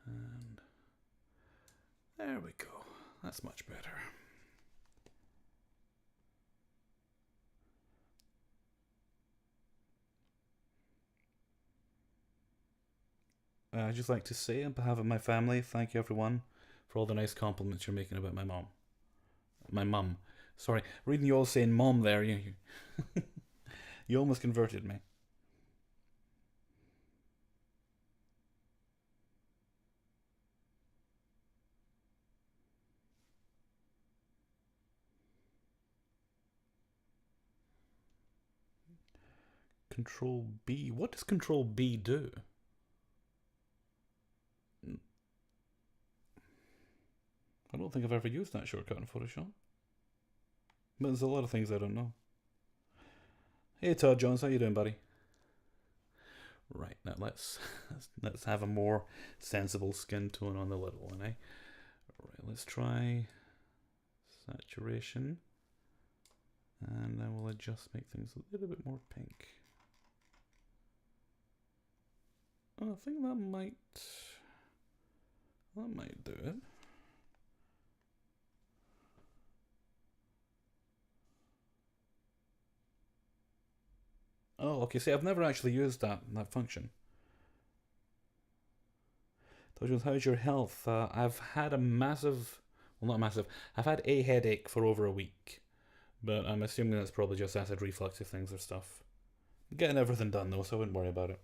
[SPEAKER 1] And there we go. That's much better. I'd just like to say, on behalf of my family, thank you everyone for all the nice compliments you're making about my mom. My mum. Sorry, reading you all saying mom there, you you almost converted me. Control B. What does Control B do? I don't think I've ever used that shortcut in Photoshop. But there's a lot of things I don't know. Hey Todd Jones, how you doing, buddy? Right, now let's have a more sensible skin tone on the little one, eh? Right, let's try saturation. And then we'll adjust, make things a little bit more pink. Oh, I think that might do it. talk. You see, I've never actually used that function. How's your health? I've had a massive, well, not massive, I've had a headache for over a week. But I'm assuming that's probably just acid reflux things or stuff. I'm getting everything done though, so I wouldn't worry about it.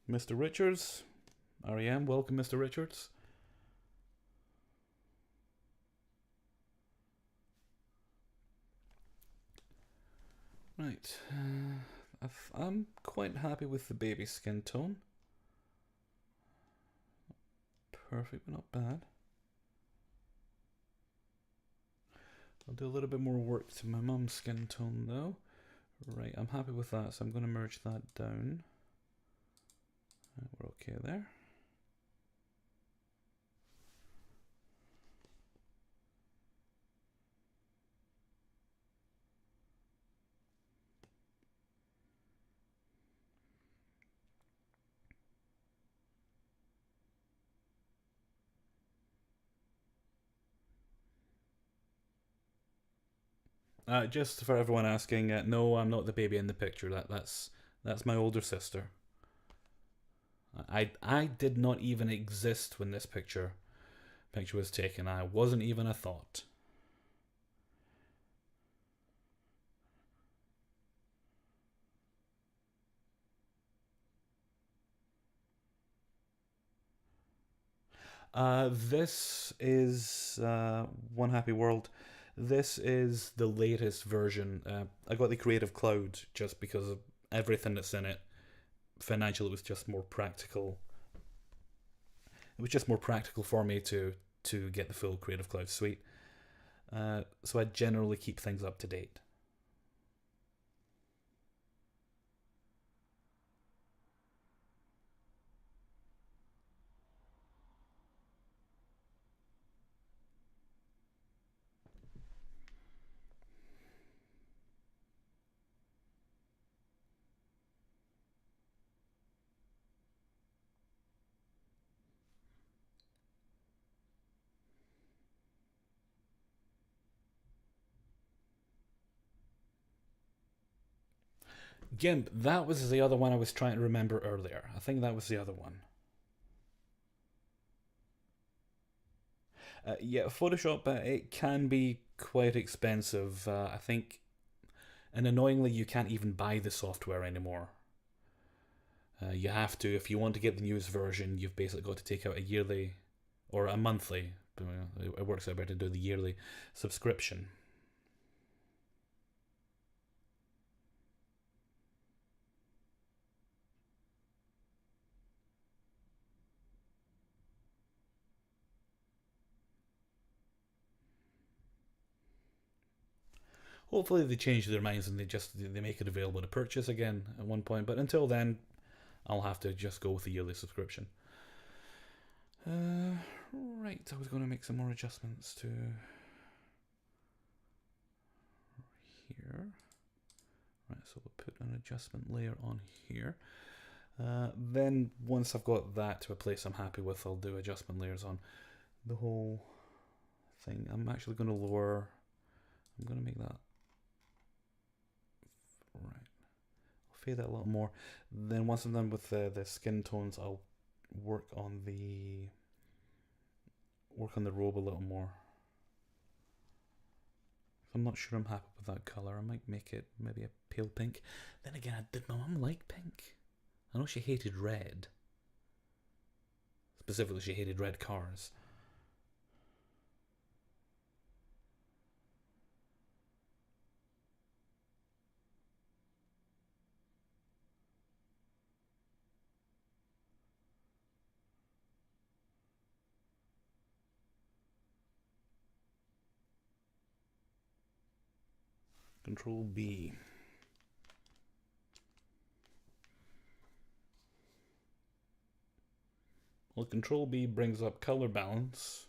[SPEAKER 1] Mr. Richards? REM, welcome Mr. Richards. Right, I'm quite happy with the baby skin tone. Perfect, but not bad. I'll do a little bit more work to my mum's skin tone though. Right, I'm happy with that, so I'm going to merge that down. We're okay there. Just for everyone asking, no, I'm not the baby in the picture. That's my older sister. I did not even exist when this picture was taken. I wasn't even a thought. This is One Happy World. This is the latest version. I got the Creative Cloud just because of everything that's in it. Financially, it was just more practical. It was just more practical for me to get the full Creative Cloud suite. So I generally keep things up to date. Gimp, that was the other one I was trying to remember earlier. I think that was the other one. Yeah, Photoshop, it can be quite expensive. I think, and annoyingly, you can't even buy the software anymore. You have to, if you want to get the newest version, you've basically got to take out a yearly or a monthly. It works out better to do the yearly subscription. Hopefully they change their minds and they make it available to purchase again at one point. But until then, I'll have to just go with the yearly subscription. Right, I was going to make some more adjustments to here. Right, so we'll put an adjustment layer on here. Then once I've got that to a place I'm happy with, I'll do adjustment layers on the whole thing. I'm actually going to lower. I'm going to make that right. I'll fade that a little more. Then once I'm done with the skin tones, I'll work on the robe a little more. I'm not sure I'm happy with that colour. I might make it maybe a pale pink. Then again, did my mum like pink? I know she hated red. Specifically, she hated red cars. Control B. Well, Control B brings up color balance.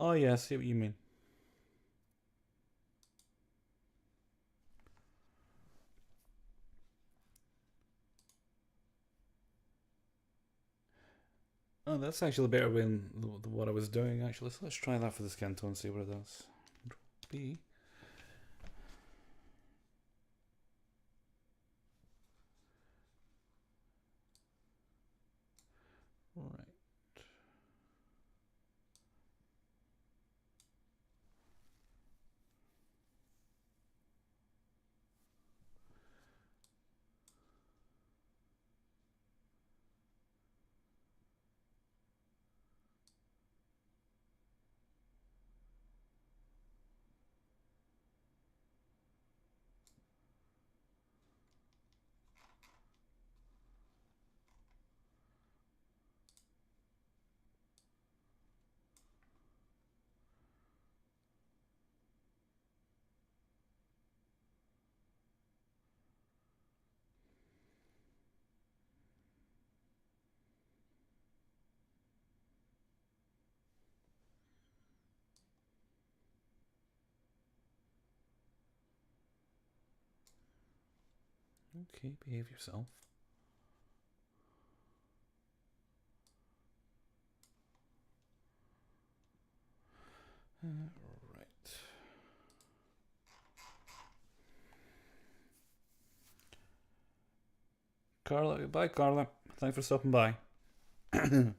[SPEAKER 1] Oh yeah, I see what you mean. Oh, that's actually better than what I was doing, actually. So let's try that for the skin tone, see what it does. B. Right. Okay, behave yourself. Right. Carla, bye, Carla. Thanks for stopping by. On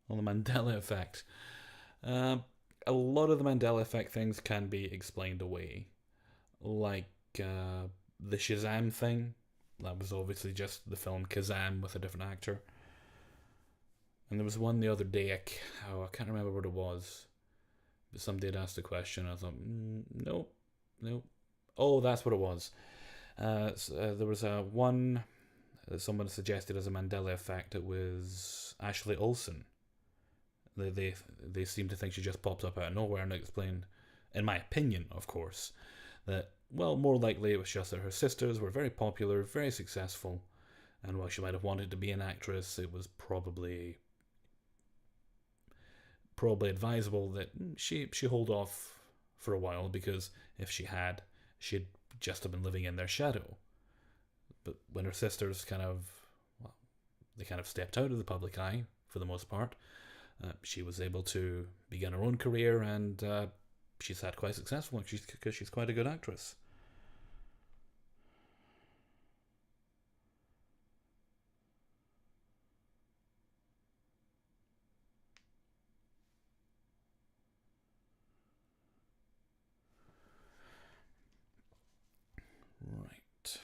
[SPEAKER 1] the Mandela effect. Uh, a lot of the Mandela effect things can be explained away. Like the Shazam thing. That was obviously just the film Kazam with a different actor. And there was one the other day, I can't remember what it was. But somebody had asked a question. I thought, nope, nope. Oh, that's what it was. There was one that someone suggested as a Mandela effect. It was Ashley Olsen. They seem to think she just pops up out of nowhere and explain, in my opinion, of course, that well, more likely it was just that her sisters were very popular, very successful, and while she might have wanted to be an actress, it was probably advisable that she hold off for a while, because if she had, she'd just have been living in their shadow. But when her sisters they kind of stepped out of the public eye for the most part, she was able to begin her own career, and she's had quite successful because she's quite a good actress. Right.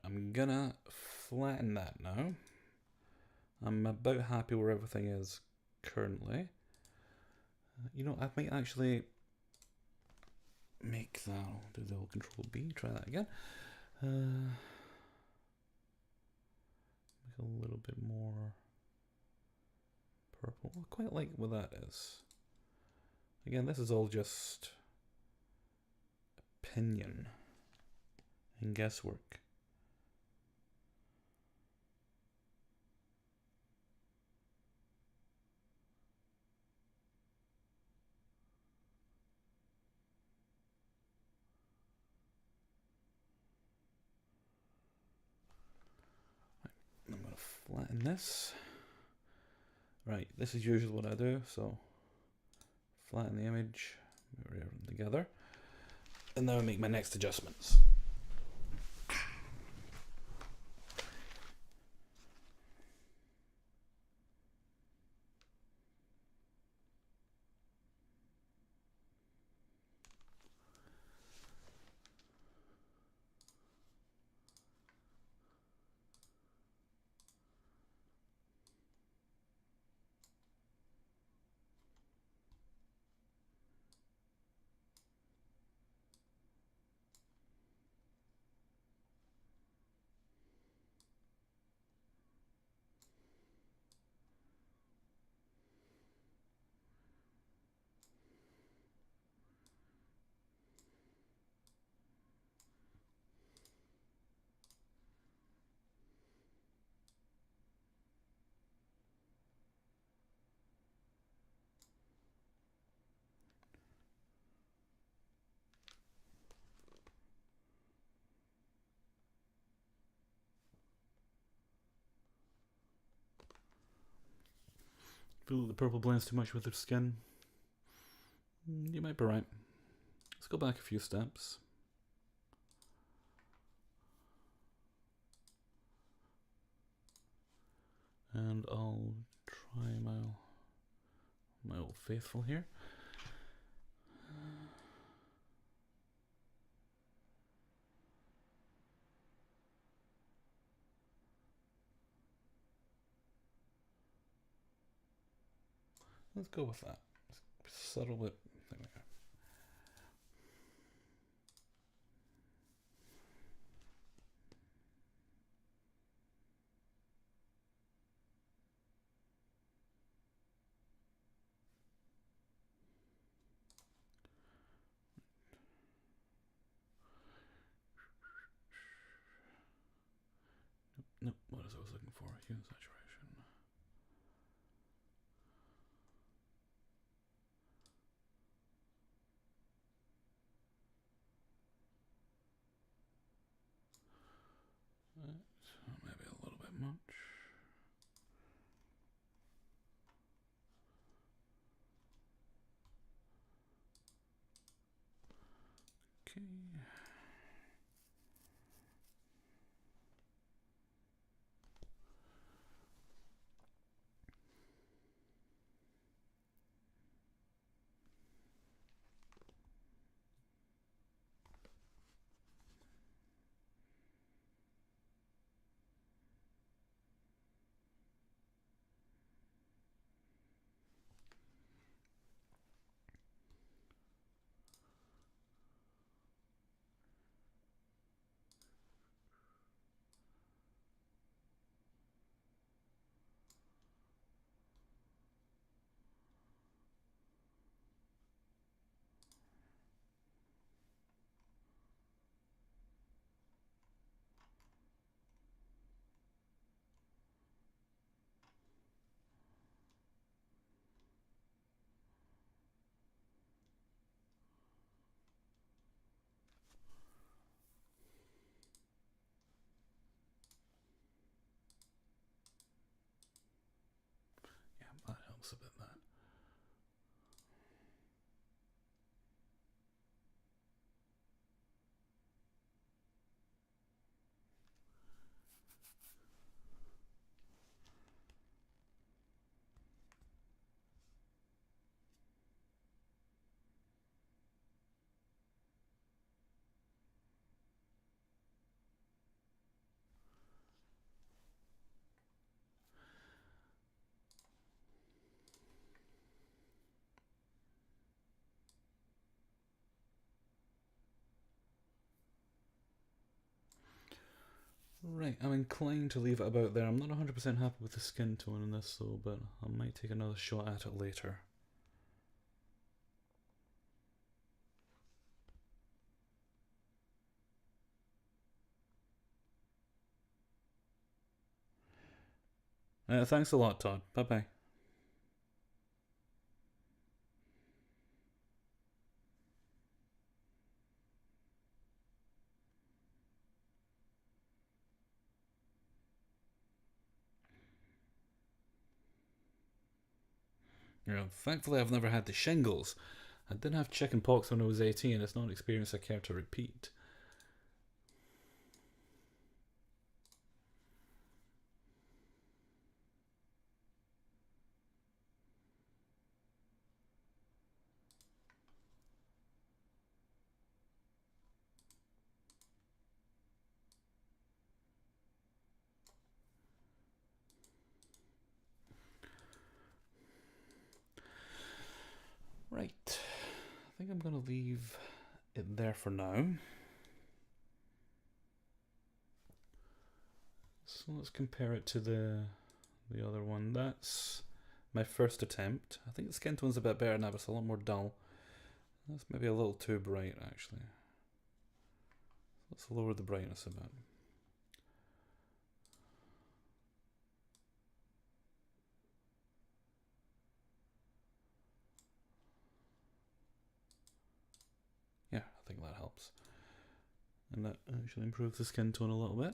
[SPEAKER 1] I'm gonna flatten that now. I'm about happy where everything is currently. I might actually make that. I'll do the old Control B. Try that again. Make a little bit more purple. I quite like what that is. Again, this is all just opinion and guesswork. I'm going to flatten this. Right, this is usually what I do, so flatten the image, move everything together, and now I make my next adjustments. Feel that the purple blends too much with their skin. You might be right. Let's go back a few steps. And I'll try my old faithful here. Let's go with that. Subtle bit. There we go. Nope, what is I was looking for? Hue and saturation. Maybe a little bit much. Okay. Yeah, that helps a bit, that. Right, I'm inclined to leave it about there. I'm not 100% happy with the skin tone in this though, but I might take another shot at it later. Thanks a lot, Todd. Bye-bye. Yeah, thankfully I've never had the shingles. I did have chicken pox when I was 18. It's not an experience I care to repeat. Right, I think I'm going to leave it there for now. So let's compare it to the other one. That's my first attempt. I think the skin tone's a bit better now, but it's a lot more dull. That's maybe a little too bright, actually. Let's lower the brightness a bit. Yeah, I think that helps. And that actually improves the skin tone a little bit.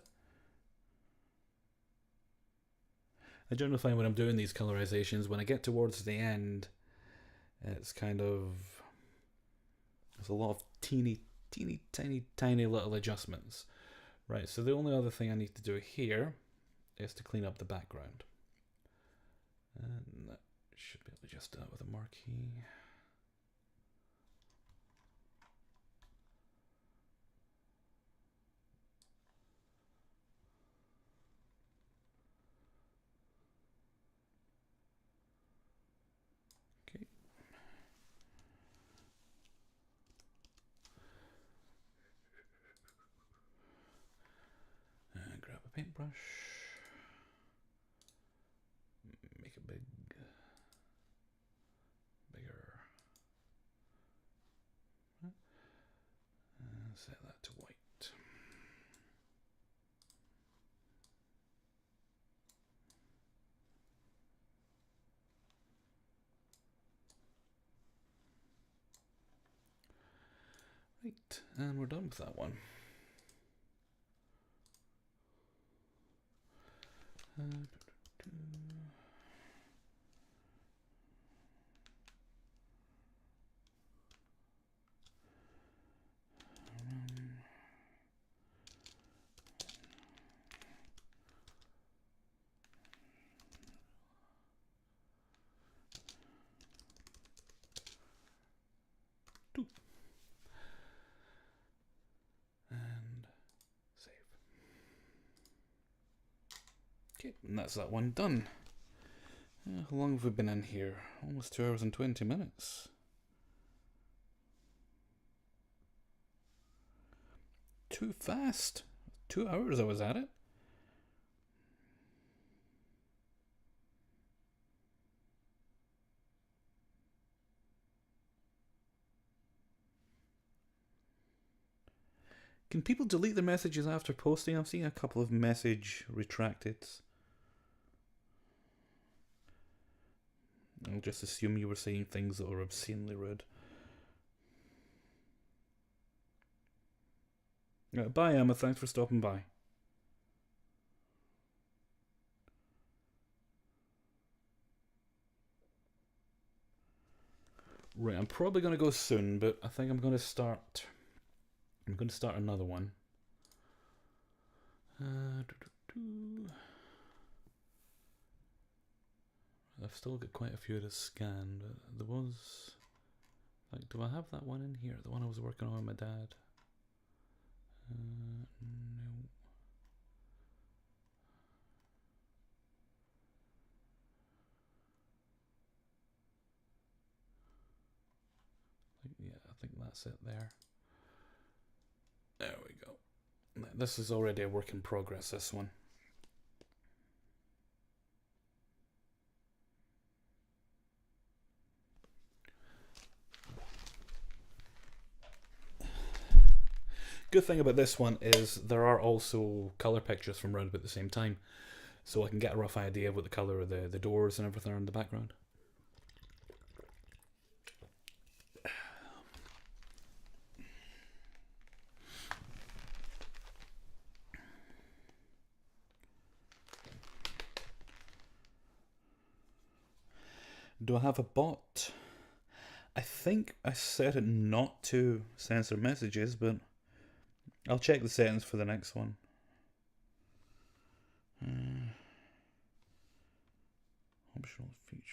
[SPEAKER 1] I generally find when I'm doing these colorizations, when I get towards the end, it's kind of, there's a lot of teeny tiny little adjustments. Right, so the only other thing I need to do here is to clean up the background. And that should be able to adjust that with a marquee. Okay. And grab a paintbrush. Make it bigger. And set that to white. Right, and we're done with that one. And save. Okay, and that's that one done. How long have we been in here? Almost 2 hours and 20 minutes. Too fast. 2 hours I was at it. Can people delete their messages after posting? I've seen a couple of message retracted. I'll just assume you were saying things that were obscenely rude. Bye, Emma. Thanks for stopping by. Right, I'm probably going to go soon, but I think I'm going to start another one. I've still got quite a few to scan, but there was, like, do I have that one in here? The one I was working on with my dad? No. Yeah, I think that's it there. There we go. This is already a work in progress, this one. Good thing about this one is there are also colour pictures from around about the same time, so I can get a rough idea of what the colour of the doors and everything are in the background. Do I have a bot? I think I set it not to censor messages, but I'll check the settings for the next one. Optional features.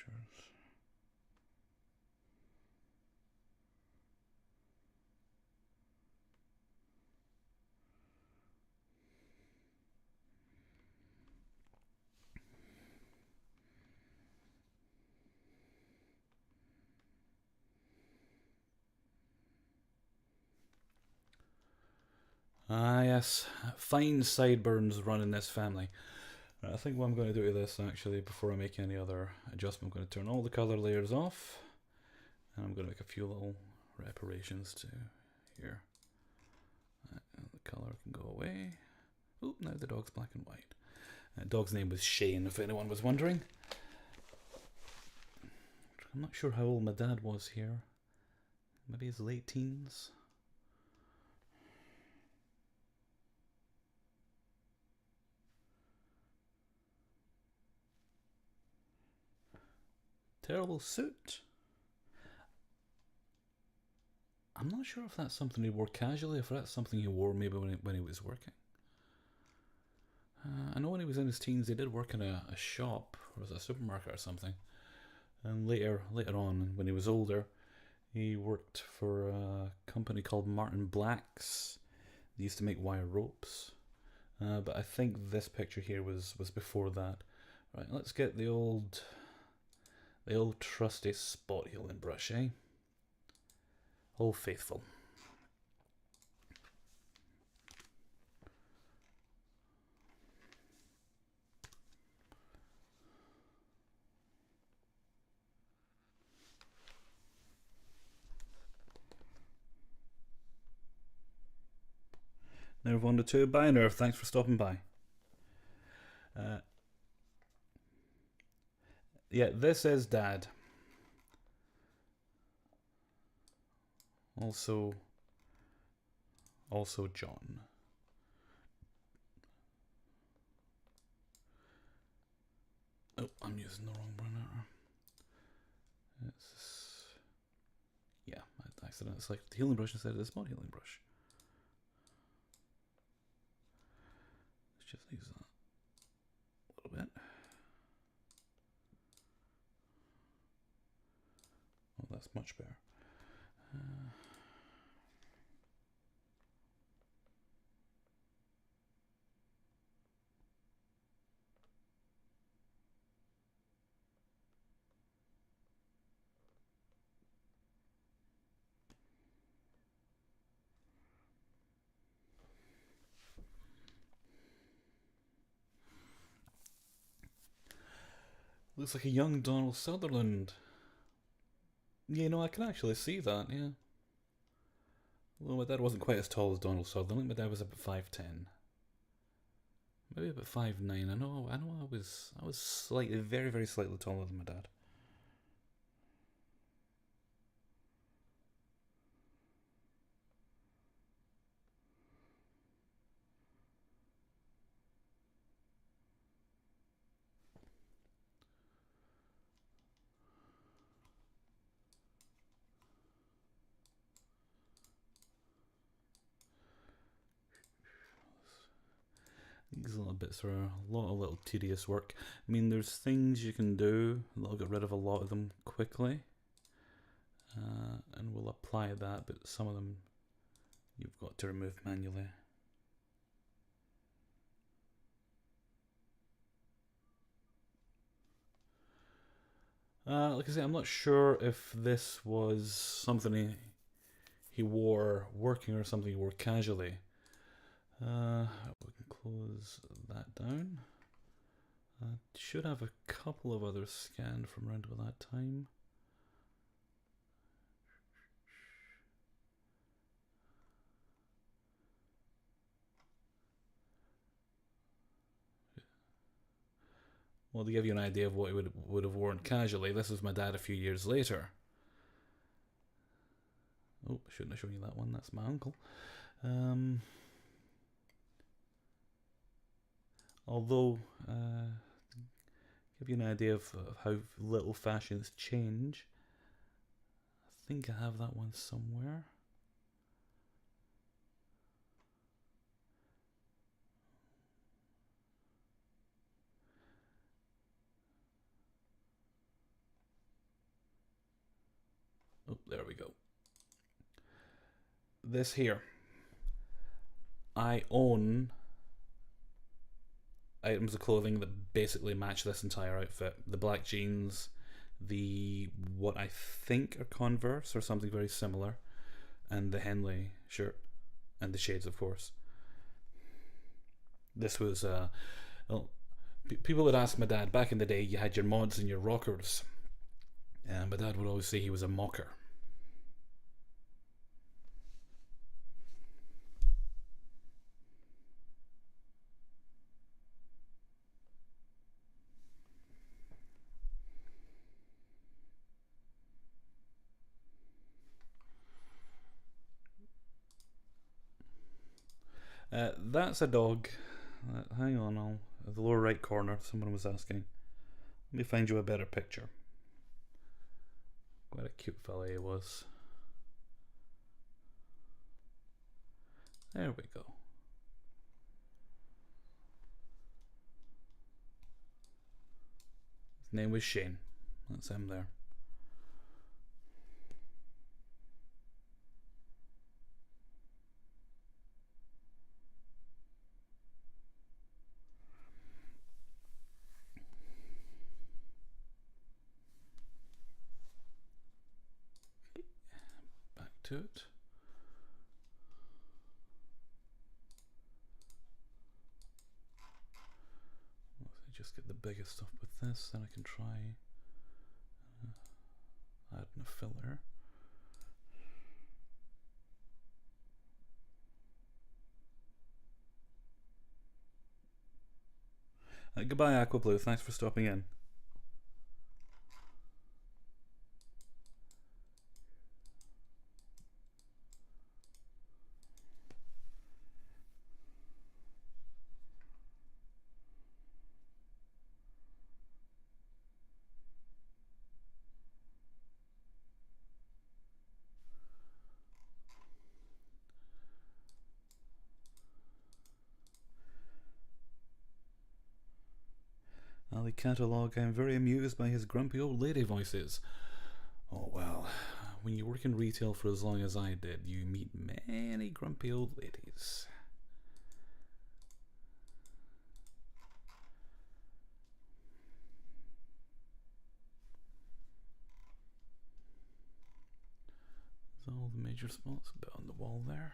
[SPEAKER 1] Ah yes, fine sideburns run in this family. I think what I'm going to do to this, actually, before I make any other adjustment, I'm going to turn all the colour layers off, and I'm going to make a few little reparations to here. The colour can go away. Oh, now the dog's black and white. Dog's name was Shane, if anyone was wondering. I'm not sure how old my dad was here. Maybe his late teens. Terrible suit. I'm not sure if that's something he wore casually, if that's something he wore maybe when he was working. I know when he was in his teens, he did work in a shop, or was it a supermarket or something. And later on, when he was older, he worked for a company called Martin Black's. They used to make wire ropes. But I think this picture here was before that. Right, let's get the old trusty spot healing brush, eh? Old Faithful. Nerve 1 to 2. Bye, Nerve. Thanks for stopping by. Yeah, this is Dad. Also John. Oh, I'm using the wrong burner. Yeah, I accidentally selected the healing brush instead of the spot healing brush. Let's just use that a little bit. Oh, that's much better. Looks like a young Donald Sutherland. Yeah, no, I can actually see that, yeah. Well, my dad wasn't quite as tall as Donald Sutherland. My dad was about 5'10". Maybe about 5'9". I know I was slightly, very, very slightly taller than my dad. These little bits are a lot of little tedious work. I mean, there's things you can do that'll get rid of a lot of them quickly. And we'll apply that, but some of them you've got to remove manually. Like I say, I'm not sure if this was something he wore working or something he wore casually. We can close that down. Should have a couple of others scanned from around about that time. Well, to give you an idea of what he would have worn casually, this was my dad a few years later. Oh, I shouldn't have shown you that one. That's my uncle. Although, give you an idea of how little fashions change, I think I have that one somewhere. Oh, there we go. This here. I own items of clothing that basically match this entire outfit. The black jeans, the what I think are Converse or something very similar, and the Henley shirt, and the shades, of course. This was, well, people would ask my dad, back in the day you had your mods and your rockers, and my dad would always say he was a mocker. That's a dog. Hang on, the lower right corner, someone was asking. Let me find you a better picture. cute fella he was. There we go. His name was Shane. That's him there. Back to it. Just get the biggest stuff with this, then I can try adding a filler. Goodbye, Aqua Blue. Thanks for stopping in. Ali Catalog, I'm very amused by his grumpy old lady voices. Oh well, when you work in retail for as long as I did, you meet many grumpy old ladies. There's all the major spots a bit on the wall there.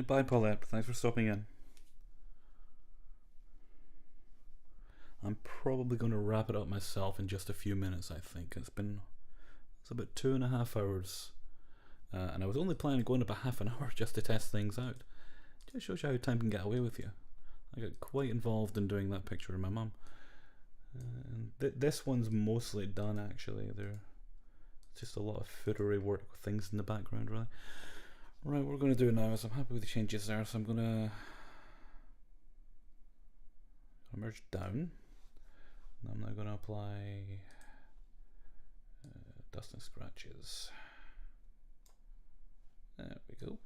[SPEAKER 1] Bye, Paulette. Thanks for stopping in. I'm probably going to wrap it up myself in just a few minutes, I think. It's about 2.5 hours. And I was only planning on going about half an hour just to test things out. It just shows you how time can get away with you. I got quite involved in doing that picture of my mum. This one's mostly done, actually. There's just a lot of footery work with things in the background, really. Right, what we're going to do now is I'm happy with the changes there, so I'm going to merge down. And I'm now going to apply dust and scratches. There we go.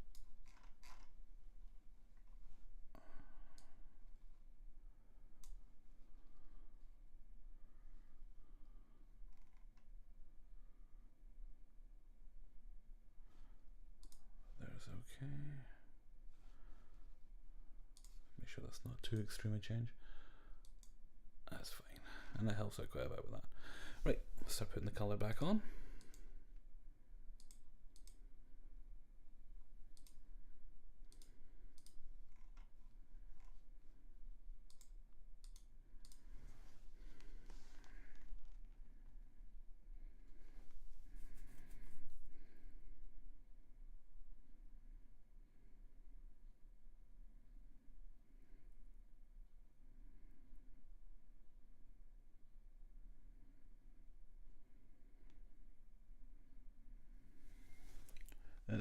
[SPEAKER 1] Okay. Make sure that's not too extreme a change. That's fine. And that helps out quite a bit with that. Right, let's start putting the colour back on.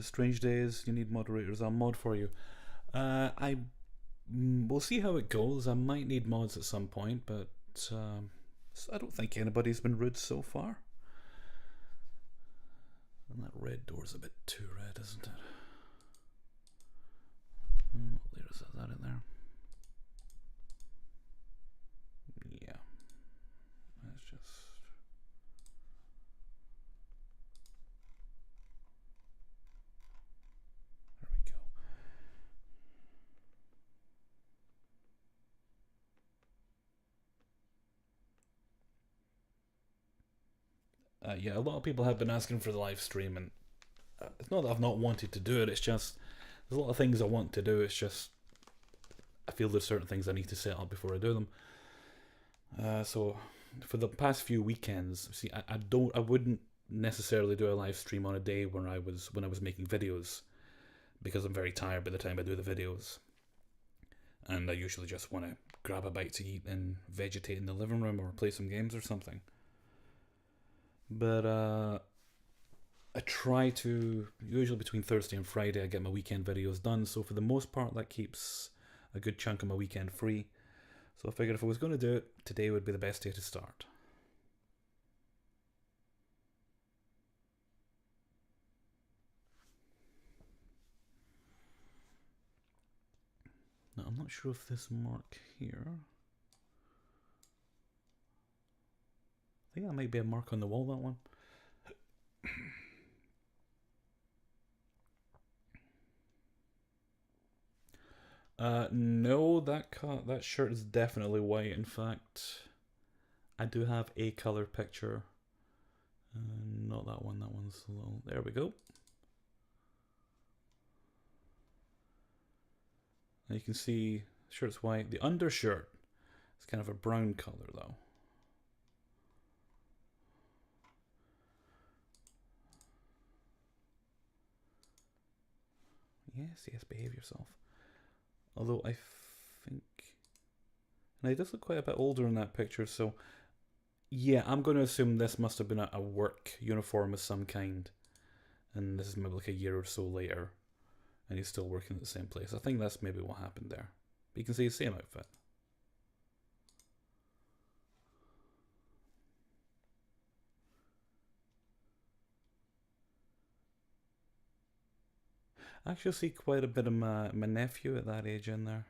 [SPEAKER 1] Strange Days, you need moderators. I'll mod for you. We'll see how it goes. I might need mods at some point, but I don't think anybody's been rude so far. And that red door's a bit too red, isn't it? Oh, there's that in there. Yeah. Let's just... There we go. Yeah, a lot of people have been asking for the live stream, and it's not that I've not wanted to do it. It's just there's a lot of things I want to do. It's just I feel there's certain things I need to set up before I do them. So for the past few weekends, see, I wouldn't necessarily do a live stream on a day when I was making videos, because I'm very tired by the time I do the videos, and I usually just want to grab a bite to eat and vegetate in the living room or play some games or something. But I try to, usually between Thursday and Friday, I get my weekend videos done, so for the most part that keeps a good chunk of my weekend free. So I figured if I was going to do it, today would be the best day to start. Now I'm not sure if this mark here, I think that might be a mark on the wall, that one. No, that shirt is definitely white. In fact, I do have a color picture. Not that one. That one's a little. There we go. And you can see shirt's white. The undershirt is kind of a brown color though. Yes, behave yourself. Although I think, and he does look quite a bit older in that picture, so yeah, I'm going to assume this must have been a work uniform of some kind, and this is maybe like a year or so later, and he's still working at the same place. I think that's maybe what happened there. But you can see the same outfit. I actually see quite a bit of my nephew at that age in there.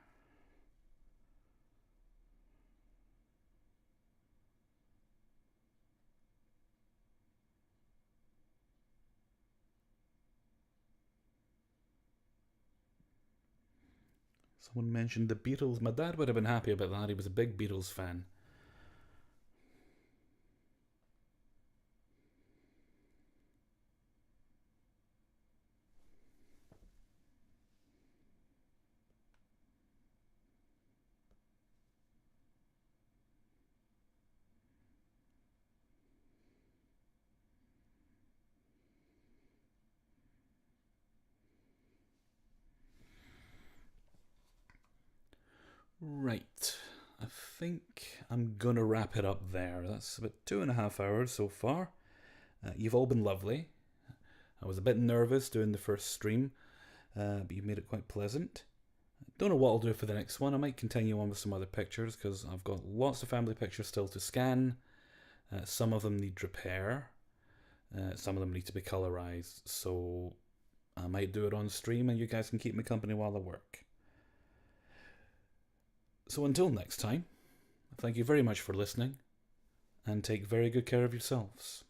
[SPEAKER 1] Someone mentioned the Beatles. My dad would have been happy about that. He was a big Beatles fan. Right. I think I'm gonna wrap it up there. That's about 2.5 hours so far. You've all been lovely. I was a bit nervous doing the first stream, but you've made it quite pleasant. Don't know what I'll do for the next one. I might continue on with some other pictures because I've got lots of family pictures still to scan. Some of them need repair. Some of them need to be colorized. So I might do it on stream and you guys can keep me company while I work. So until next time, thank you very much for listening and take very good care of yourselves.